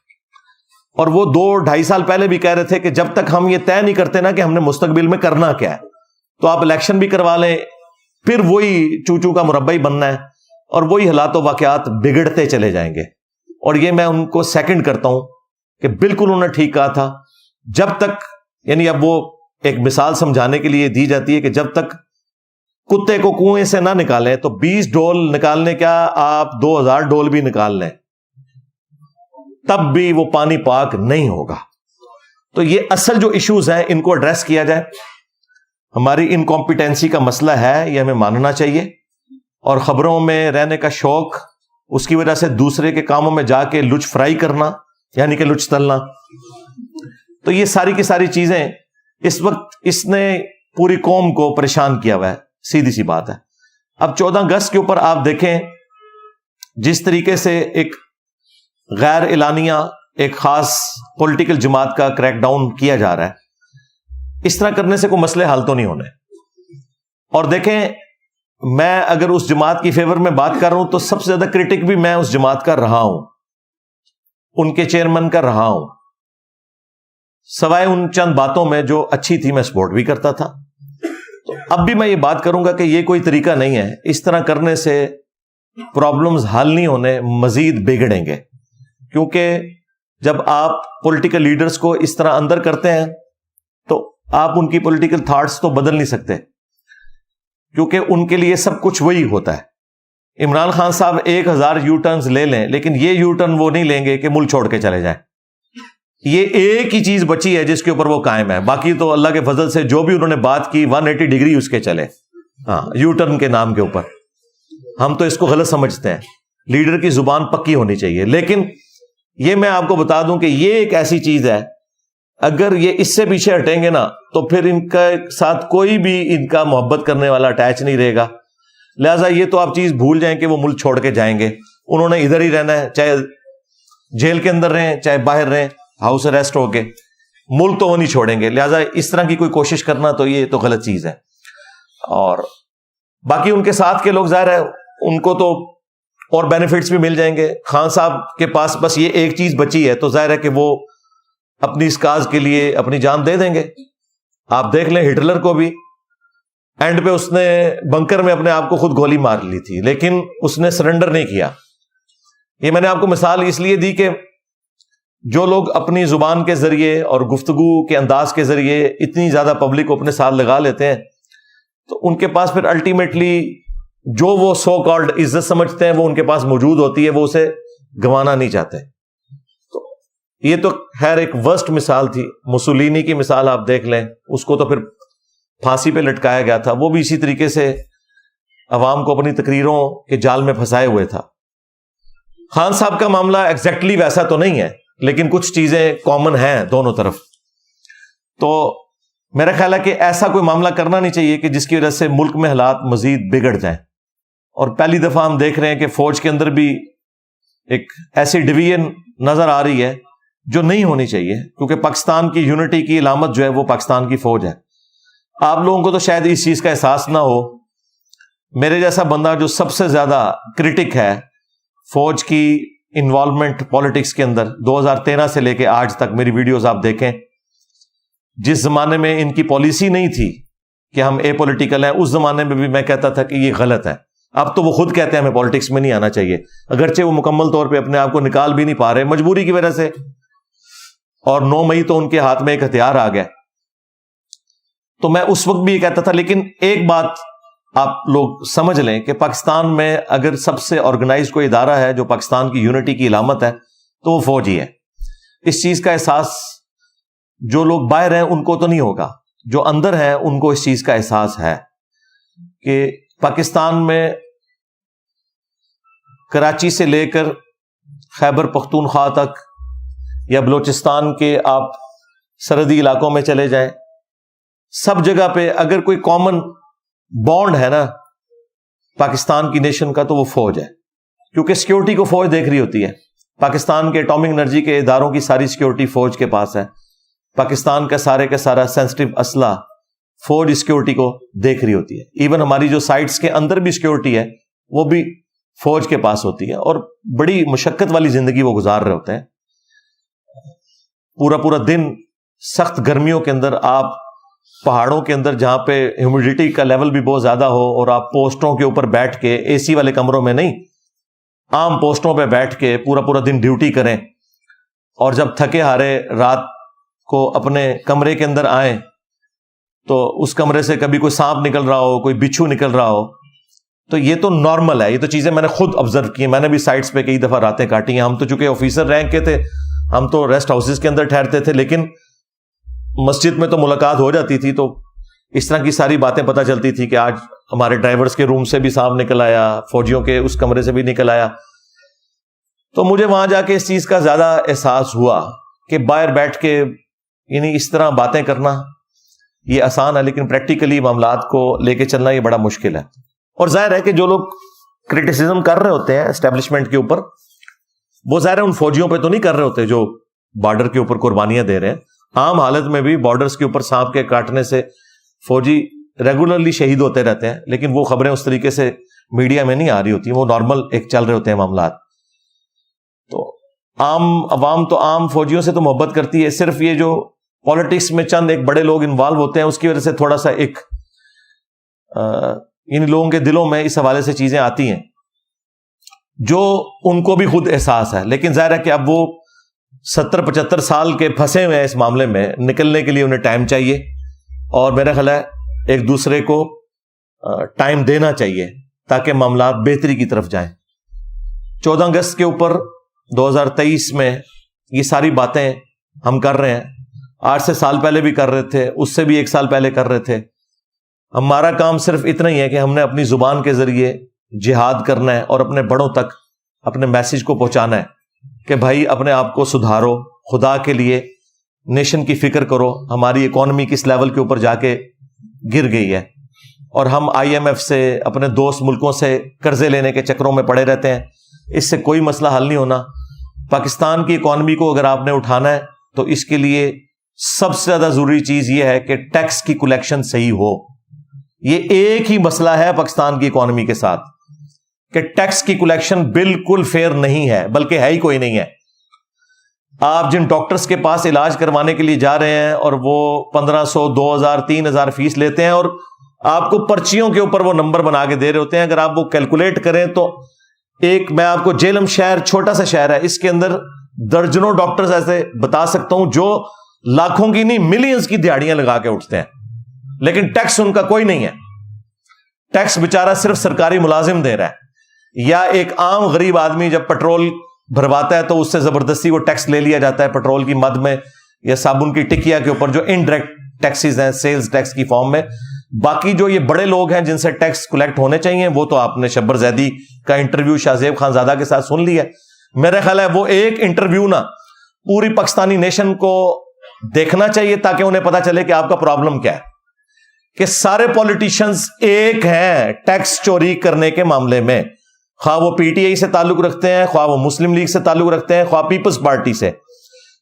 اور وہ 2-2.5 سال پہلے بھی کہہ رہے تھے کہ جب تک ہم یہ طے نہیں کرتے نا کہ ہم نے مستقبل میں کرنا کیا ہے, تو آپ الیکشن بھی کروا لیں, پھر وہی چوچو کا مربع ہی بننا ہے, اور وہی حالات و واقعات بگڑتے چلے جائیں گے. اور یہ میں ان کو سیکنڈ کرتا ہوں کہ بالکل انہوں نے ٹھیک کہا تھا. جب تک, یعنی اب وہ ایک مثال سمجھانے کے لیے دی جاتی ہے کہ جب تک کتے کو کنویں سے نہ نکالیں تو 20 ڈول نکالنے کیا, آپ 2000 ڈول بھی نکال لیں تب بھی وہ پانی پاک نہیں ہوگا. تو یہ اصل جو ایشوز ہیں ان کو ایڈریس کیا جائے. ہماری انکمپیٹنسی کا مسئلہ ہے, یہ ہمیں ماننا چاہیے, اور خبروں میں رہنے کا شوق, اس کی وجہ سے دوسرے کے کاموں میں جا کے لچ فرائی کرنا, یعنی کہ لچ تلنا, تو یہ ساری کی ساری چیزیں اس وقت اس نے پوری قوم کو پریشان کیا ہوا ہے. سیدھی سی بات ہے. اب 14 اگست کے اوپر آپ دیکھیں جس طریقے سے ایک غیر اعلانیہ ایک خاص پولیٹیکل جماعت کا کریک ڈاؤن کیا جا رہا ہے, اس طرح کرنے سے کوئی مسئلے حل تو نہیں ہونے. اور دیکھیں, میں اگر اس جماعت کی فیور میں بات کر رہا ہوں تو سب سے زیادہ کرٹک بھی میں اس جماعت کا رہا ہوں, ان کے چیئرمین کا رہا ہوں, سوائے ان چند باتوں میں جو اچھی تھی میں سپورٹ بھی کرتا تھا. تو اب بھی میں یہ بات کروں گا کہ یہ کوئی طریقہ نہیں ہے, اس طرح کرنے سے پرابلمز حل نہیں ہونے, مزید بگڑیں گے. کیونکہ جب آپ پولیٹیکل لیڈرز کو اس طرح اندر کرتے ہیں تو آپ ان کی پولیٹیکل تھاٹس تو بدل نہیں سکتے, کیونکہ ان کے لیے سب کچھ وہی ہوتا ہے. عمران خان صاحب 1000 یو ٹرنز لے لیں, لیکن یہ یو ٹرن وہ نہیں لیں گے کہ ملک چھوڑ کے چلے جائیں. یہ ایک ہی چیز بچی ہے جس کے اوپر وہ قائم ہے, باقی تو اللہ کے فضل سے جو بھی انہوں نے بات کی 180 ڈگری اس کے چلے. ہاں یو ٹرن کے نام کے اوپر. ہم تو اس کو غلط سمجھتے ہیں. لیڈر کی زبان پکی ہونی چاہیے. لیکن یہ میں آپ کو بتا دوں کہ یہ ایک ایسی چیز ہے, اگر یہ اس سے پیچھے ہٹیں گے نا تو پھر ان کا ساتھ کوئی بھی ان کا محبت کرنے والا اٹیچ نہیں رہے گا. لہٰذا یہ تو آپ چیز بھول جائیں کہ وہ ملک چھوڑ کے جائیں گے. انہوں نے ادھر ہی رہنا ہے, چاہے جیل کے اندر رہیں چاہے باہر رہیں, ہاؤس اریسٹ ہو کے, ملک تو وہ نہیں چھوڑیں گے. لہٰذا اس طرح کی کوئی کوشش کرنا تو یہ تو غلط چیز ہے. اور باقی ان کے ساتھ کے لوگ ظاہر ہے ان کو تو اور بینیفٹس بھی مل جائیں گے. خان صاحب کے پاس بس یہ ایک چیز بچی ہے تو ظاہر ہے کہ وہ اپنی اس کاز کے لیے اپنی جان دے دیں گے. آپ دیکھ لیں ہٹلر کو بھی اینڈ پہ اس نے بنکر میں اپنے آپ کو خود گولی مار لی تھی, لیکن اس نے سرنڈر نہیں کیا. یہ میں نے آپ کو مثال اس لیے دی کہ جو لوگ اپنی زبان کے ذریعے اور گفتگو کے انداز کے ذریعے اتنی زیادہ پبلک کو اپنے ساتھ لگا لیتے ہیں تو ان کے پاس پھر الٹیمیٹلی جو وہ سو کالڈ عزت سمجھتے ہیں وہ ان کے پاس موجود ہوتی ہے, وہ اسے گنوانا نہیں چاہتے. تو یہ تو خیر ایک ورسٹ مثال تھی. مسولینی کی مثال آپ دیکھ لیں, اس کو تو پھر پھانسی پہ لٹکایا گیا تھا. وہ بھی اسی طریقے سے عوام کو اپنی تقریروں کے جال میں پھنسائے ہوئے تھا. خان صاحب کا معاملہ ایگزیکٹلی ویسا تو نہیں ہے, لیکن کچھ چیزیں کامن ہیں دونوں طرف. تو میرا خیال ہے کہ ایسا کوئی معاملہ کرنا نہیں چاہیے کہ جس کی وجہ سے ملک میں حالات مزید بگڑ جائیں. اور پہلی دفعہ ہم دیکھ رہے ہیں کہ فوج کے اندر بھی ایک ایسی ڈویژن نظر آ رہی ہے جو نہیں ہونی چاہیے, کیونکہ پاکستان کی یونٹی کی علامت جو ہے وہ پاکستان کی فوج ہے. آپ لوگوں کو تو شاید اس چیز کا احساس نہ ہو. میرے جیسا بندہ جو سب سے زیادہ کرٹک ہے فوج کی انوالومنٹ پالیٹکس کے اندر, 2013 سے لے کے آج تک میری ویڈیوز آپ دیکھیں, جس زمانے میں ان کی پالیسی نہیں تھی کہ ہم اے پولیٹیکل ہیں, اس زمانے میں بھی میں کہتا تھا کہ یہ غلط ہے. اب تو وہ خود کہتے ہیں ہمیں پالیٹکس میں نہیں آنا چاہیے, اگرچہ وہ مکمل طور پہ اپنے آپ کو نکال بھی نہیں پا رہے مجبوری کی وجہ سے. اور 9 مئی تو ان کے ہاتھ میں ایک ہتھیار آ گیا. تو میں اس وقت بھی یہ کہتا تھا, لیکن ایک بات آپ لوگ سمجھ لیں کہ پاکستان میں اگر سب سے آرگنائز کوئی ادارہ ہے جو پاکستان کی یونٹی کی علامت ہے تو وہ فوج ہی ہے. اس چیز کا احساس جو لوگ باہر ہیں ان کو تو نہیں ہوگا, جو اندر ہیں ان کو اس چیز کا احساس ہے کہ پاکستان میں کراچی سے لے کر خیبر پختونخوا تک یا بلوچستان کے آپ سرحدی علاقوں میں چلے جائیں, سب جگہ پہ اگر کوئی کامن بانڈ ہے نا پاکستان کی نیشن کا تو وہ فوج ہے, کیونکہ سیکیورٹی کو فوج دیکھ رہی ہوتی ہے. پاکستان کے ایٹامک انرجی کے اداروں کی ساری سیکیورٹی فوج کے پاس ہے. پاکستان کا سارا سینسٹیو اسلحہ فوج سیکیورٹی کو دیکھ رہی ہوتی ہے. ایون ہماری جو سائٹس کے اندر بھی سیکیورٹی ہے وہ بھی فوج کے پاس ہوتی ہے, اور بڑی مشقت والی زندگی وہ گزار رہے ہوتے ہیں. پورا دن سخت گرمیوں کے اندر آپ پہاڑوں کے اندر جہاں پہ ہیومیڈیٹی کا لیول بھی بہت زیادہ ہو, اور آپ پوسٹوں کے اوپر بیٹھ کے اے سی والے کمروں میں نہیں, عام پوسٹوں پہ بیٹھ کے پورا دن ڈیوٹی کریں, اور جب تھکے ہارے رات کو اپنے کمرے کے اندر آئیں تو اس کمرے سے کبھی کوئی سانپ نکل رہا ہو, کوئی بچھو نکل رہا ہو, تو یہ تو نارمل ہے. یہ تو چیزیں میں نے خود آبزرو کی ہیں, میں نے بھی سائٹس پہ کئی دفعہ راتیں کاٹی ہیں. ہم تو چونکہ آفیسر رینک کے تھے, ہم تو ریسٹ ہاؤسز کے اندر ٹھہرتے تھے, لیکن مسجد میں تو ملاقات ہو جاتی تھی, تو اس طرح کی ساری باتیں پتہ چلتی تھی کہ آج ہمارے ڈرائیورز کے روم سے بھی سانپ نکل آیا, فوجیوں کے اس کمرے سے بھی نکل آیا. تو مجھے وہاں جا کے اس چیز کا زیادہ احساس ہوا کہ باہر بیٹھ کے یعنی اس طرح باتیں کرنا یہ آسان ہے, لیکن پریکٹیکلی معاملات کو لے کے چلنا یہ بڑا مشکل ہے. اور ظاہر ہے کہ جو لوگ کرٹیسزم کر رہے ہوتے ہیں اسٹیبلشمنٹ کے اوپر, وہ ظاہر ہے ان فوجیوں پہ تو نہیں کر رہے ہوتے جو بارڈر کے اوپر قربانیاں دے رہے ہیں. عام حالت میں بھی بارڈرز کے اوپر سانپ کے کاٹنے سے فوجی ریگولرلی شہید ہوتے رہتے ہیں, لیکن وہ خبریں اس طریقے سے میڈیا میں نہیں آ رہی ہوتی, وہ نارمل ایک چل رہے ہوتے ہیں معاملات. تو عام عوام تو عام فوجیوں سے تو محبت کرتی ہے, صرف یہ جو پالیٹکس میں چند ایک بڑے لوگ انوالو ہوتے ہیں اس کی وجہ سے تھوڑا سا ایک ان لوگوں کے دلوں میں اس حوالے سے چیزیں آتی ہیں جو ان کو بھی خود احساس ہے. لیکن ظاہر ہے کہ اب وہ 70-75 سال کے پھنسے ہوئے ہیں اس معاملے میں, نکلنے کے لیے انہیں ٹائم چاہیے, اور میرا خیال ہے ایک دوسرے کو ٹائم دینا چاہیے تاکہ معاملات بہتری کی طرف جائیں. 14 اگست کے اوپر 2023 میں یہ ساری باتیں ہم کر رہے ہیں, 8 سے سال پہلے بھی کر رہے تھے, اس سے بھی 1 سال پہلے کر رہے تھے, ہمارا کام صرف اتنا ہی ہے کہ ہم نے اپنی زبان کے ذریعے جہاد کرنا ہے اور اپنے بڑوں تک اپنے میسج کو پہنچانا ہے کہ بھائی اپنے آپ کو سدھارو، خدا کے لیے نیشن کی فکر کرو. ہماری اکانومی کس لیول کے اوپر جا کے گر گئی ہے، اور ہم IMF سے، اپنے دوست ملکوں سے قرضے لینے کے چکروں میں پڑے رہتے ہیں. اس سے کوئی مسئلہ حل نہیں ہونا. پاکستان کی اکانومی کو اگر آپ نے اٹھانا ہے تو اس کے لیے سب سے زیادہ ضروری چیز یہ ہے کہ ٹیکس کی کلیکشن صحیح ہو. یہ ایک ہی مسئلہ ہے پاکستان کی اکانومی کے ساتھ کہ ٹیکس کی کلیکشن بالکل فیئر نہیں ہے، بلکہ ہے ہی کوئی نہیں ہے. آپ جن ڈاکٹرز کے پاس علاج کروانے کے لیے جا رہے ہیں اور وہ 1500 2000 3000 فیس لیتے ہیں، اور آپ کو پرچیوں کے اوپر وہ نمبر بنا کے دے رہے ہوتے ہیں. اگر آپ وہ کیلکولیٹ کریں تو میں آپ کو جیلم شہر، چھوٹا سا شہر ہے، اس کے اندر درجنوں ڈاکٹرز ایسے بتا سکتا ہوں جو لاکھوں کی نہیں ملینز کی دیہڑیاں لگا کے اٹھتے ہیں، لیکن ٹیکس ان کا کوئی نہیں ہے. ٹیکس بیچارہ صرف سرکاری ملازم دے رہا ہے، یا ایک عام غریب آدمی جب پیٹرول بھرواتا ہے تو اس سے زبردستی وہ ٹیکس لے لیا جاتا ہے پیٹرول کی مد میں یا صابن کی ٹکیا کے اوپر، جو انڈائریکٹ ٹیکسز ہیں سیلز ٹیکس کی فارم میں. باقی جو یہ بڑے لوگ ہیں جن سے ٹیکس کلیکٹ ہونے چاہیے، وہ تو آپ نے شبر زیدی کا انٹرویو شاہ زیب خان زادہ کے ساتھ سن لیا. میرا خیال ہے وہ ایک انٹرویو نا پوری پاکستانی نیشن کو دیکھنا چاہیے تاکہ انہیں پتا چلے کہ آپ کا پرابلم کیا ہے. کہ سارے پولیٹیشنز ایک ہیں ٹیکس چوری کرنے کے معاملے میں، خواہ وہ PTI سے تعلق رکھتے ہیں، خواہ وہ مسلم لیگ سے تعلق رکھتے ہیں، خواہ پیپلز پارٹی سے.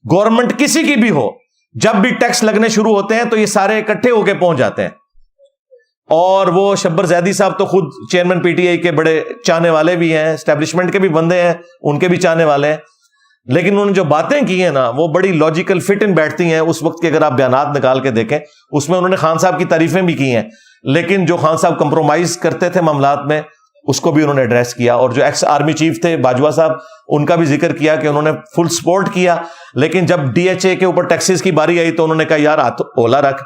گورنمنٹ کسی کی بھی ہو، جب بھی ٹیکس لگنے شروع ہوتے ہیں تو یہ سارے اکٹھے ہو کے پہنچ جاتے ہیں. اور وہ شبر زیدی صاحب تو خود چیئرمین PTI کے بڑے چاہنے والے بھی ہیں، اسٹیبلشمنٹ کے بھی بندے ہیں، ان کے بھی چاہنے والے ہیں. لیکن انہوں نے جو باتیں کی ہیں نا وہ بڑی لاجیکل فٹ ان بیٹھتی ہیں. اس وقت کے اگر آپ بیانات نکال کے دیکھیں اس میں انہوں نے خان صاحب کی تعریفیں بھی کی ہیں، لیکن جو خان صاحب کمپرومائز کرتے تھے معاملات میں اس کو بھی انہوں نے ایڈریس کیا. اور جو ایکس آرمی چیف تھے باجوہ صاحب، ان کا بھی ذکر کیا کہ انہوں نے فل سپورٹ کیا. لیکن جب DHA کے اوپر ٹیکسز کی باری آئی تو انہوں نے کہا یار ہاتھ اولا رکھ،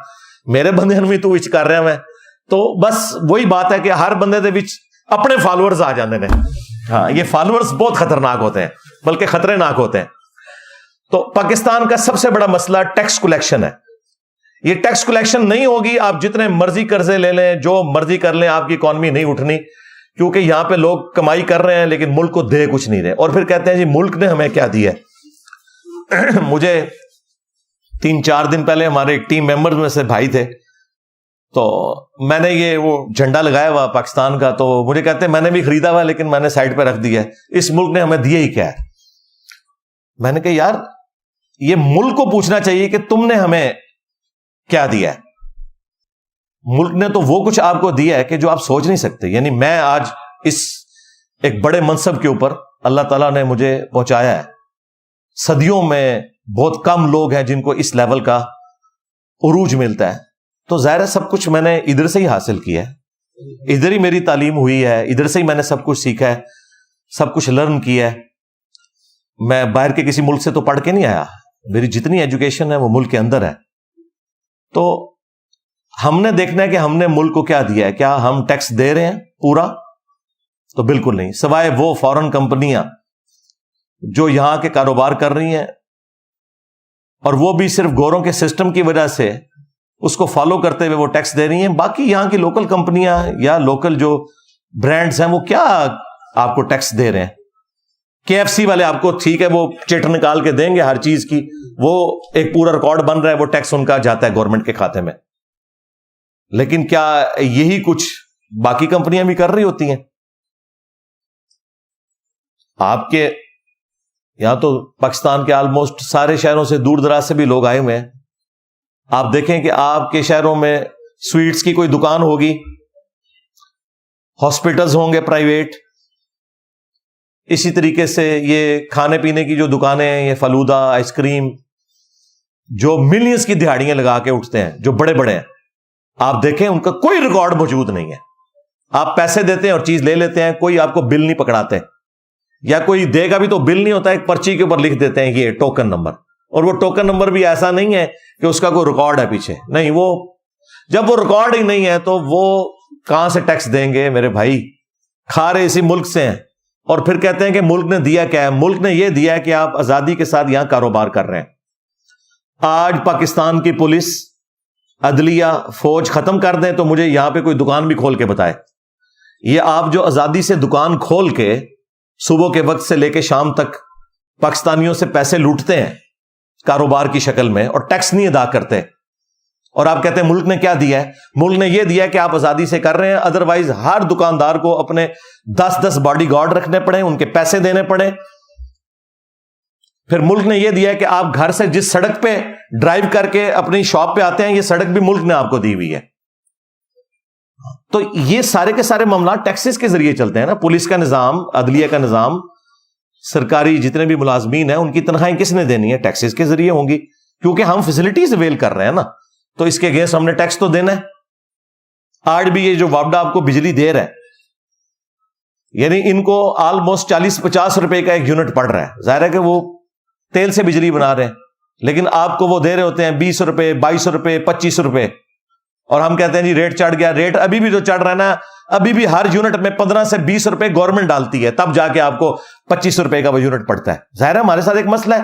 میرے بندے بھی تو وچ کر رہے ہیں. میں تو بس وہی بات ہے کہ ہر بندے دے وچ اپنے فالوورز آ جاندے نے. ہاں، یہ فالوورز بہت خطرناک ہوتے ہیں، بلکہ خطرے ناک ہوتے ہیں. تو پاکستان کا سب سے بڑا مسئلہ ٹیکس کلیکشن ہے. یہ ٹیکس کلیکشن نہیں ہوگی، آپ جتنے مرضی قرضے لے لیں، جو مرضی کر لیں، آپ کی اکانومی نہیں اٹھنی. کیونکہ یہاں پہ لوگ کمائی کر رہے ہیں لیکن ملک کو دے کچھ نہیں رہے، اور پھر کہتے ہیں جی ملک نے ہمیں کیا دیا ہے. مجھے 3-4 دن پہلے ہمارے ایک ٹیم ممبرز میں سے بھائی تھے، تو میں نے یہ وہ جھنڈا لگایا ہوا پاکستان کا، تو مجھے کہتے ہیں میں نے بھی خریدا ہوا لیکن میں نے سائڈ پہ رکھ دیا ہے، اس ملک نے ہمیں دیا ہی کیا ہے. میں نے کہا یار یہ ملک کو پوچھنا چاہیے کہ تم نے ہمیں کیا دیا ہے. ملک نے تو وہ کچھ آپ کو دیا ہے کہ جو آپ سوچ نہیں سکتے. یعنی میں آج اس ایک بڑے منصب کے اوپر اللہ تعالیٰ نے مجھے پہنچایا ہے. صدیوں میں بہت کم لوگ ہیں جن کو اس لیول کا عروج ملتا ہے. تو ظاہر ہے سب کچھ میں نے ادھر سے ہی حاصل کیا ہے، ادھر ہی میری تعلیم ہوئی ہے، ادھر سے ہی میں نے سب کچھ سیکھا ہے، سب کچھ لرن کیا ہے. میں باہر کے کسی ملک سے تو پڑھ کے نہیں آیا، میری جتنی ایجوکیشن ہے وہ ملک کے اندر ہے. تو ہم نے دیکھنا ہے کہ ہم نے ملک کو کیا دیا ہے. کیا ہم ٹیکس دے رہے ہیں پورا؟ تو بالکل نہیں، سوائے وہ فورن کمپنیاں جو یہاں کے کاروبار کر رہی ہیں، اور وہ بھی صرف گوروں کے سسٹم کی وجہ سے اس کو فالو کرتے ہوئے وہ ٹیکس دے رہی ہیں. باقی یہاں کی لوکل کمپنیاں یا لوکل جو برانڈز ہیں وہ کیا آپ کو ٹیکس دے رہے ہیں. KFC والے آپ کو ٹھیک ہے وہ چٹ نکال کے دیں گے ہر چیز کی، وہ ایک پورا ریکارڈ بن رہا ہے، وہ ٹیکس ان کا جاتا ہے گورنمنٹ کے کھاتے میں. لیکن کیا یہی کچھ باقی کمپنیاں بھی کر رہی ہوتی ہیں؟ آپ کے یہاں تو پاکستان کے آلموسٹ سارے شہروں سے دور دراز سے بھی لوگ آئے ہوئے ہیں. آپ دیکھیں کہ آپ کے شہروں میں سویٹس کی کوئی دکان ہوگی، ہاسپٹلز ہوں گے پرائیویٹ، اسی طریقے سے یہ کھانے پینے کی جو دکانیں ہیں، یہ فلودہ، آئس کریم، جو ملینز کی دہاڑیاں لگا کے اٹھتے ہیں، جو بڑے بڑے ہیں، آپ دیکھیں ان کا کوئی ریکارڈ موجود نہیں ہے. آپ پیسے دیتے ہیں اور چیز لے لیتے ہیں، کوئی آپ کو بل نہیں پکڑاتے، یا کوئی دے گا بھی تو بل نہیں ہوتا، ایک پرچی کے اوپر لکھ دیتے ہیں یہ ٹوکن نمبر. اور وہ ٹوکن نمبر بھی ایسا نہیں ہے کہ اس کا کوئی ریکارڈ ہے پیچھے، نہیں. وہ جب وہ ریکارڈ ہی نہیں ہے تو وہ کہاں سے ٹیکس دیں گے میرے بھائی؟ کھا رہے اسی ملک سے ہیں، اور پھر کہتے ہیں کہ ملک نے دیا کیا ہے. ملک نے یہ دیا ہے کہ آپ آزادی کے ساتھ یہاں کاروبار کر رہے ہیں. آج پاکستان کی پولیس عدلیہ فوج ختم کر دیں تو مجھے یہاں پہ کوئی دکان بھی کھول کے بتائے. یہ آپ جو آزادی سے دکان کھول کے صبح کے وقت سے لے کے شام تک پاکستانیوں سے پیسے لوٹتے ہیں کاروبار کی شکل میں اور ٹیکس نہیں ادا کرتے, اور آپ کہتے ہیں ملک نے کیا دیا ہے؟ ملک نے یہ دیا کہ آپ آزادی سے کر رہے ہیں, ادروائز ہر دکاندار کو اپنے 10 باڈی گارڈ رکھنے پڑے, ان کے پیسے دینے پڑے. پھر ملک نے یہ دیا کہ آپ گھر سے جس سڑک پہ ڈرائیو کر کے اپنی شاپ پہ آتے ہیں, یہ سڑک بھی ملک نے آپ کو دی ہوئی ہے. تو یہ سارے کے سارے معاملات ٹیکسز کے ذریعے چلتے ہیں نا. پولیس کا نظام, عدلیہ کا نظام, سرکاری جتنے بھی ملازمین ہیں ان کی تنخواہیں کس نے دینی ہے؟ ٹیکسز کے ذریعے ہوں گی, کیونکہ ہم فیسلٹیز اویل کر رہے ہیں نا, تو اس کے اگینسٹ ہم نے ٹیکس تو دینا ہے. آج بھی یہ جو وابڈا آپ کو بجلی دے رہا ہے, یعنی ان کو آلموسٹ 40-50 روپے کا ایک یونٹ پڑ رہا ہے. ظاہر ہے کہ وہ تیل سے بجلی بنا رہے ہیں, لیکن آپ کو وہ دے رہے ہوتے ہیں 20 روپے, 22 روپے, 25 روپے, اور ہم کہتے ہیں جی ریٹ چڑھ گیا. ریٹ ابھی بھی جو چڑھ رہا ہے نا, ابھی بھی ہر یونٹ میں 15 سے 20 روپے گورنمنٹ ڈالتی ہے, تب جا کے آپ کو 25 روپے کا وہ یونٹ پڑتا ہے. ظاہر ہے ہمارے ساتھ ایک مسئلہ ہے,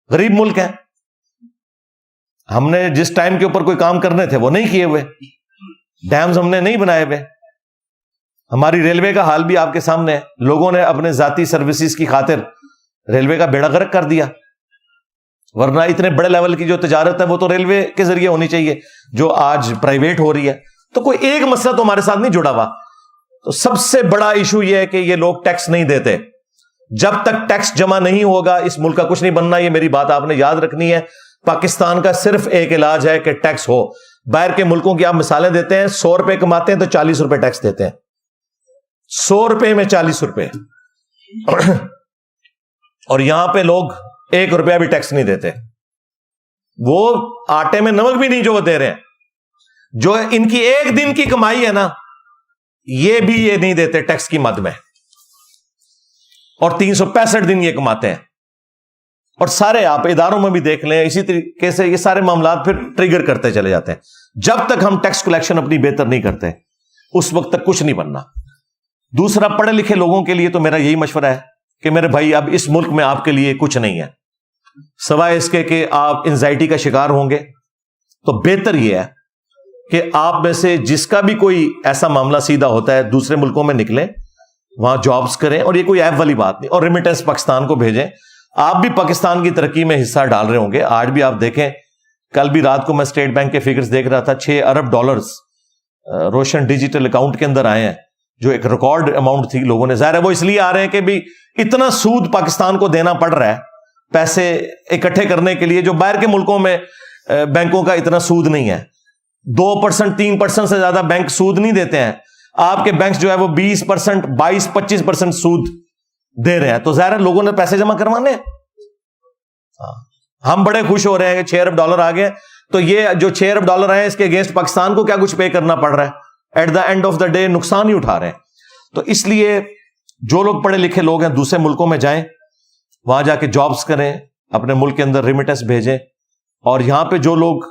غریب ملک ہے, ہم نے جس ٹائم کے اوپر کوئی کام کرنے تھے وہ نہیں کیے ہوئے, ڈیمز ہم نے نہیں بنائے ہوئے. ہماری ریلوے کا حال بھی آپ کے سامنے ہے, لوگوں نے اپنے ذاتی سروسز کی خاطر ریلوے کا بیڑا غرق کر دیا, ورنہ اتنے بڑے لیول کی جو تجارت ہے وہ تو ریلوے کے ذریعے ہونی چاہیے, جو آج پرائیویٹ ہو رہی ہے. تو کوئی ایک مسئلہ تو ہمارے ساتھ نہیں جڑا ہوا. تو سب سے بڑا ایشو یہ ہے کہ یہ لوگ ٹیکس نہیں دیتے. جب تک ٹیکس جمع نہیں ہوگا اس ملک کا کچھ نہیں بننا. یہ میری بات آپ نے یاد رکھنی ہے. پاکستان کا صرف ایک علاج ہے کہ ٹیکس ہو. باہر کے ملکوں کی آپ مثالیں دیتے ہیں, 100 روپے کماتے ہیں تو 40 روپے ٹیکس دیتے ہیں. 100 روپے میں 40 روپے, اور یہاں پہ لوگ 1 روپیہ بھی ٹیکس نہیں دیتے. وہ آٹے میں نمک بھی نہیں جو وہ دے رہے ہیں. جو ان کی ایک دن کی کمائی ہے نا, یہ بھی یہ نہیں دیتے ٹیکس کی مد میں, اور 365 دن یہ کماتے ہیں. اور سارے آپ اداروں میں بھی دیکھ لیں, اسی طریقے سے یہ سارے معاملات پھر ٹریگر کرتے چلے جاتے ہیں. جب تک ہم ٹیکس کلیکشن اپنی بہتر نہیں کرتے اس وقت تک کچھ نہیں بننا. دوسرا, پڑھے لکھے لوگوں کے لیے تو میرا یہی مشورہ ہے کہ میرے بھائی اب اس ملک میں آپ کے لیے کچھ نہیں ہے سوائے اس کے کہ آپ انزائٹی کا شکار ہوں گے. تو بہتر یہ ہے کہ آپ میں سے جس کا بھی کوئی ایسا معاملہ سیدھا ہوتا ہے دوسرے ملکوں میں نکلیں, وہاں جابز کریں, اور یہ کوئی ایپ والی بات نہیں, اور ریمیٹنس پاکستان کو بھیجیں. آپ بھی پاکستان کی ترقی میں حصہ ڈال رہے ہوں گے. آج بھی آپ دیکھیں, کل بھی رات کو میں اسٹیٹ بینک کے فگرز دیکھ رہا تھا, $6 ارب روشن ڈیجیٹل اکاؤنٹ کے اندر آئے ہیں, جو ایک ریکارڈ اماؤنٹ تھی. لوگوں نے, ظاہر ہے وہ اس لیے آ رہے ہیں کہ بھی اتنا سود پاکستان کو دینا پڑ رہا ہے پیسے اکٹھے کرنے کے لیے, جو باہر کے ملکوں میں بینکوں کا اتنا سود نہیں ہے. 2%, 3% سے زیادہ بینک سود نہیں دیتے ہیں. آپ کے بینک جو ہے وہ 20%, 22-25% سود دے رہے ہیں. تو ظاہر ہے لوگوں نے پیسے جمع کروانے ہیں. ہم بڑے خوش ہو رہے ہیں کہ $6 ارب آ گئے, تو یہ جو $6 ارب آئے اس کے اگینسٹ پاکستان کو کیا کچھ پے کرنا پڑ رہا ہے؟ At the end of the day نقصان ہی اٹھا رہے ہیں. تو اس لیے جو لوگ پڑھے لکھے لوگ ہیں دوسرے ملکوں میں جائیں, وہاں جا کے جابز کریں, اپنے ملک کے اندر ریمیٹنس بھیجیں. اور یہاں پہ جو لوگ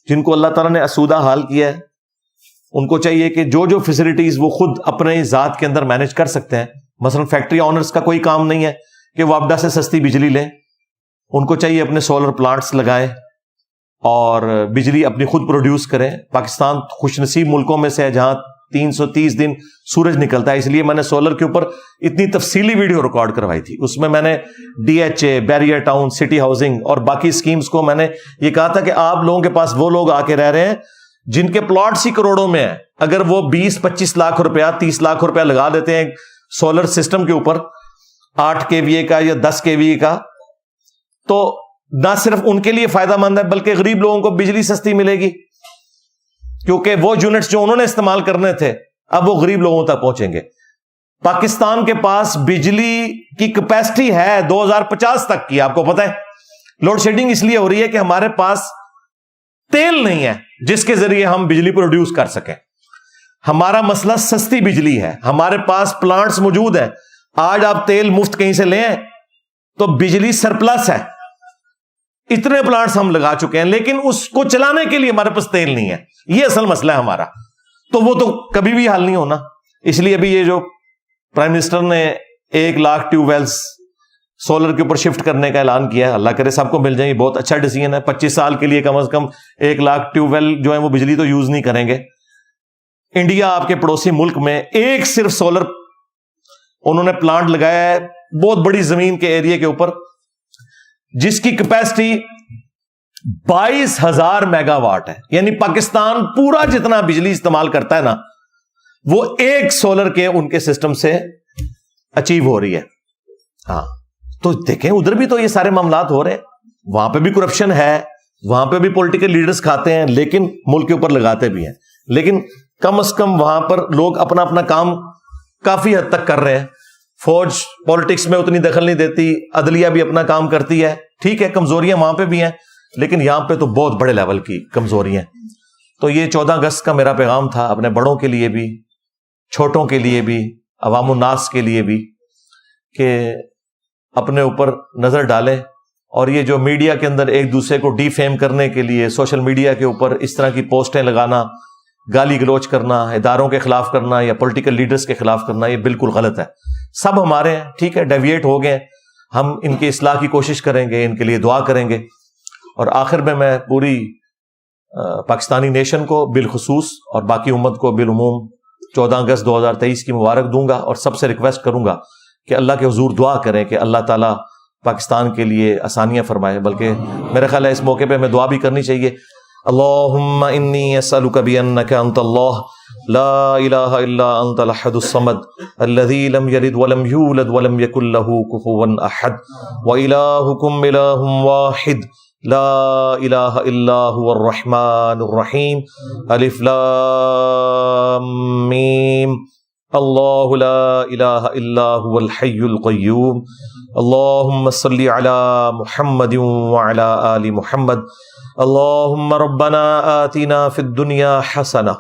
جن کو اللہ تعالیٰ نے اسودہ حال کیا ہے, ان کو چاہیے کہ جو فیسلٹیز وہ خود اپنے ذات کے اندر مینج کر سکتے ہیں. مثلا فیکٹری آنرز کا کوئی کام نہیں ہے کہ وہ وابڈا سے سستی بجلی لیں. ان کو چاہیے اپنے سولر پلانٹس لگائیں اور بجلی اپنی خود پروڈیوس کریں. پاکستان خوش نصیب ملکوں میں سے ہے جہاں 330 دن سورج نکلتا ہے. اس لیے میں نے سولر کے اوپر اتنی تفصیلی ویڈیو ریکارڈ کروائی تھی. اس میں نے DHA, barrier town, city housing اور باقی اسکیمز کو میں نے یہ کہا تھا کہ آپ لوگوں کے پاس وہ لوگ آ کے رہ رہے ہیں جن کے پلاٹس ہی کروڑوں میں ہیں. اگر وہ 20-25 لاکھ روپیہ, 30 لاکھ روپیہ لگا دیتے ہیں سولر سسٹم کے اوپر 8 kVA کا یا 10 kVA کا, تو نہ صرف ان کے لیے فائدہ مند ہے بلکہ غریب لوگوں کو بجلی سستی ملے گی, کیونکہ وہ یونٹس جو انہوں نے استعمال کرنے تھے اب وہ غریب لوگوں تک پہنچیں گے. پاکستان کے پاس بجلی کی کیپیسٹی ہے 2050 تک کی. آپ کو پتہ ہے لوڈ شیڈنگ اس لیے ہو رہی ہے کہ ہمارے پاس تیل نہیں ہے جس کے ذریعے ہم بجلی پروڈیوس کر سکیں. ہمارا مسئلہ سستی بجلی ہے. ہمارے پاس پلانٹس موجود ہیں. آج آپ تیل مفت کہیں سے لیں تو بجلی سرپلس ہے. اتنے پلانٹس ہم لگا چکے ہیں, لیکن اس کو چلانے کے لیے ہمارے پاس تیل نہیں ہے. یہ اصل مسئلہ ہے ہمارا. تو وہ تو کبھی بھی حل نہیں ہونا. اس لیے ابھی یہ جو پرائم منسٹر نے 1 لاکھ ٹیوب ویلز سولر کے اوپر شفٹ کرنے کا اعلان کیا ہے. اللہ کرے سب کو مل جائیں, یہ بہت اچھا ڈیسیژن ہے. 25 سال کے لیے کم از کم 1 لاکھ ٹیوب ویل جو ہے وہ بجلی تو یوز نہیں کریں گے. انڈیا آپ کے پڑوسی ملک میں ایک صرف سولر انہوں نے پلانٹ لگایا ہے بہت بڑی زمین کے ایریا کے اوپر, جس کی کیپیسٹی 22,000 میگا واٹ ہے. یعنی پاکستان پورا جتنا بجلی استعمال کرتا ہے نا, وہ ایک سولر کے ان کے سسٹم سے اچیو ہو رہی ہے. ہاں تو دیکھیں ادھر بھی تو یہ سارے معاملات ہو رہے ہیں, وہاں پہ بھی کرپشن ہے, وہاں پہ بھی پولیٹیکل لیڈرز کھاتے ہیں, لیکن ملک کے اوپر لگاتے بھی ہیں. لیکن کم از کم وہاں پر لوگ اپنا اپنا کام کافی حد تک کر رہے ہیں. فوج پالیٹکس میں اتنی دخل نہیں دیتی, عدلیہ بھی اپنا کام کرتی ہے. ٹھیک ہے کمزوریاں وہاں پہ بھی ہیں, لیکن یہاں پہ تو بہت بڑے لیول کی کمزوریاں ہیں. تو یہ 14 اگست کا میرا پیغام تھا اپنے بڑوں کے لیے بھی, چھوٹوں کے لیے بھی, عوام الناس کے لیے بھی, کہ اپنے اوپر نظر ڈالیں. اور یہ جو میڈیا کے اندر ایک دوسرے کو ڈی فیم کرنے کے لیے سوشل میڈیا کے اوپر اس طرح کی پوسٹیں لگانا, گالی گلوچ کرنا, اداروں کے خلاف کرنا یا پولیٹیکل لیڈرز کے خلاف کرنا, یہ بالکل غلط ہے. سب ہمارے ہیں, ٹھیک ہے ڈیویٹ ہو گئے, ہم ان کی اصلاح کی کوشش کریں گے, ان کے لیے دعا کریں گے. اور آخر میں پوری پاکستانی نیشن کو بالخصوص اور باقی امت کو بالعموم 14 اگست 2023 کی مبارک دوں گا, اور سب سے ریکویسٹ کروں گا کہ اللہ کے حضور دعا کریں کہ اللہ تعالیٰ پاکستان کے لیے آسانیاں فرمائے. بلکہ میرا خیال ہے اس موقع پہ ہمیں دعا بھی کرنی چاہیے. اللہم انی اسألک بانک انت اللہ لا الہ الا انت الاحد الصمد الذی لم یلد ولم یولد ولم یکن لہ کفوا احد والہکم الہ واحد لا الہ الا هو الرحمن الرحیم الف لام میم اللہ لا الہ الا هو الحی القیوم اللہم صلی علی محمد وعلی آل محمد اللہم ربنا آتنا فی الدنیا حسنہ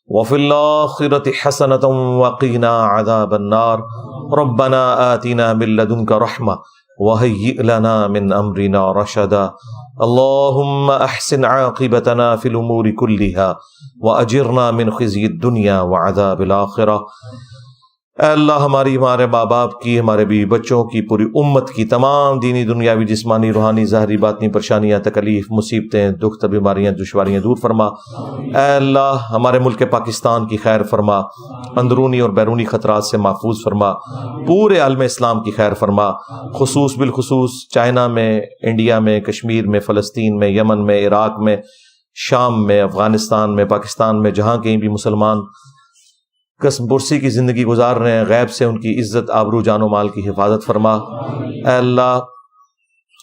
وفی الآخرۃ حسنۃ وقنا عذاب النار ربنا آتنا من لدنک رحمہ وہیئ لنا من امرنا رشدا اللہم احسن عاقبتنا فی الامور کلہا واجرنا من خزی الدنیا وعذاب الآخرہ. اے اللہ ہمارے ماں باپ کی, ہمارے بیوی بچوں کی, پوری امت کی تمام دینی دنیاوی جسمانی روحانی ظاہری باطنی پریشانیاں تکلیف مصیبتیں دکھ بیماریاں دشواریاں دور فرما. اے اللہ ہمارے ملک پاکستان کی خیر فرما, اندرونی اور بیرونی خطرات سے محفوظ فرما, پورے عالم اسلام کی خیر فرما, خصوص بالخصوص چائنا میں, انڈیا میں, کشمیر میں, فلسطین میں, یمن میں, عراق میں, شام میں, افغانستان میں, پاکستان میں, جہاں کہیں بھی مسلمان قسم پرسی کی زندگی گزار رہے ہیں, غیب سے ان کی عزت آبرو جان و مال کی حفاظت فرما. اے اللہ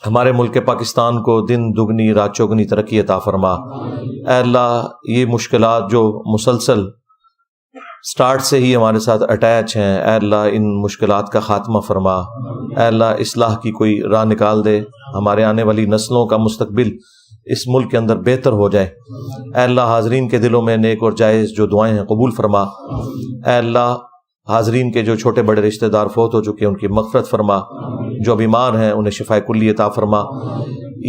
ہمارے ملک پاکستان کو دن دگنی رات چوگنی ترقی عطا فرما. اے اللہ یہ مشکلات جو مسلسل سٹارٹ سے ہی ہمارے ساتھ اٹیچ ہیں, اے اللہ ان مشکلات کا خاتمہ فرما. اے اللہ اصلاح کی کوئی راہ نکال دے, ہمارے آنے والی نسلوں کا مستقبل اس ملک کے اندر بہتر ہو جائے. اے اللہ حاضرین کے دلوں میں نیک اور جائز جو دعائیں ہیں قبول فرما. اے اللہ حاضرین کے جو چھوٹے بڑے رشتہ دار فوت ہو چکے ان کی مغفرت فرما, جو بیمار ہیں انہیں شفاء کلی عطا فرما.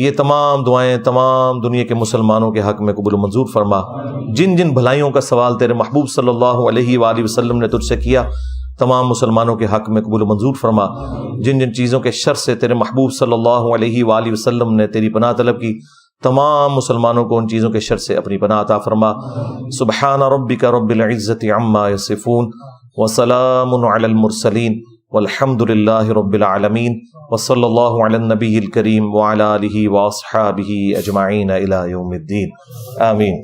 یہ تمام دعائیں تمام دنیا کے مسلمانوں کے حق میں قبول و منظور فرما. جن جن بھلائیوں کا سوال تیرے محبوب صلی اللہ علیہ وآلہ وسلم نے تجھ سے کیا, تمام مسلمانوں کے حق میں قبول و منظور فرما. جن جن چیزوں کے شر سے تیرے محبوب صلی اللہ علیہ وآلہ وسلم نے تیری پناہ طلب کی, تمام مسلمانوں کو ان چیزوں کے شر سے اپنی پناہ عطا فرما. سبحان ربک رب العزت عما یصفون وسلام علی المرسلین والحمد للہ رب العالمین وصلی اللہ علی النبی الکریم وعلی آلہ واصحابہ اجمعین الی یوم الدین. آمین.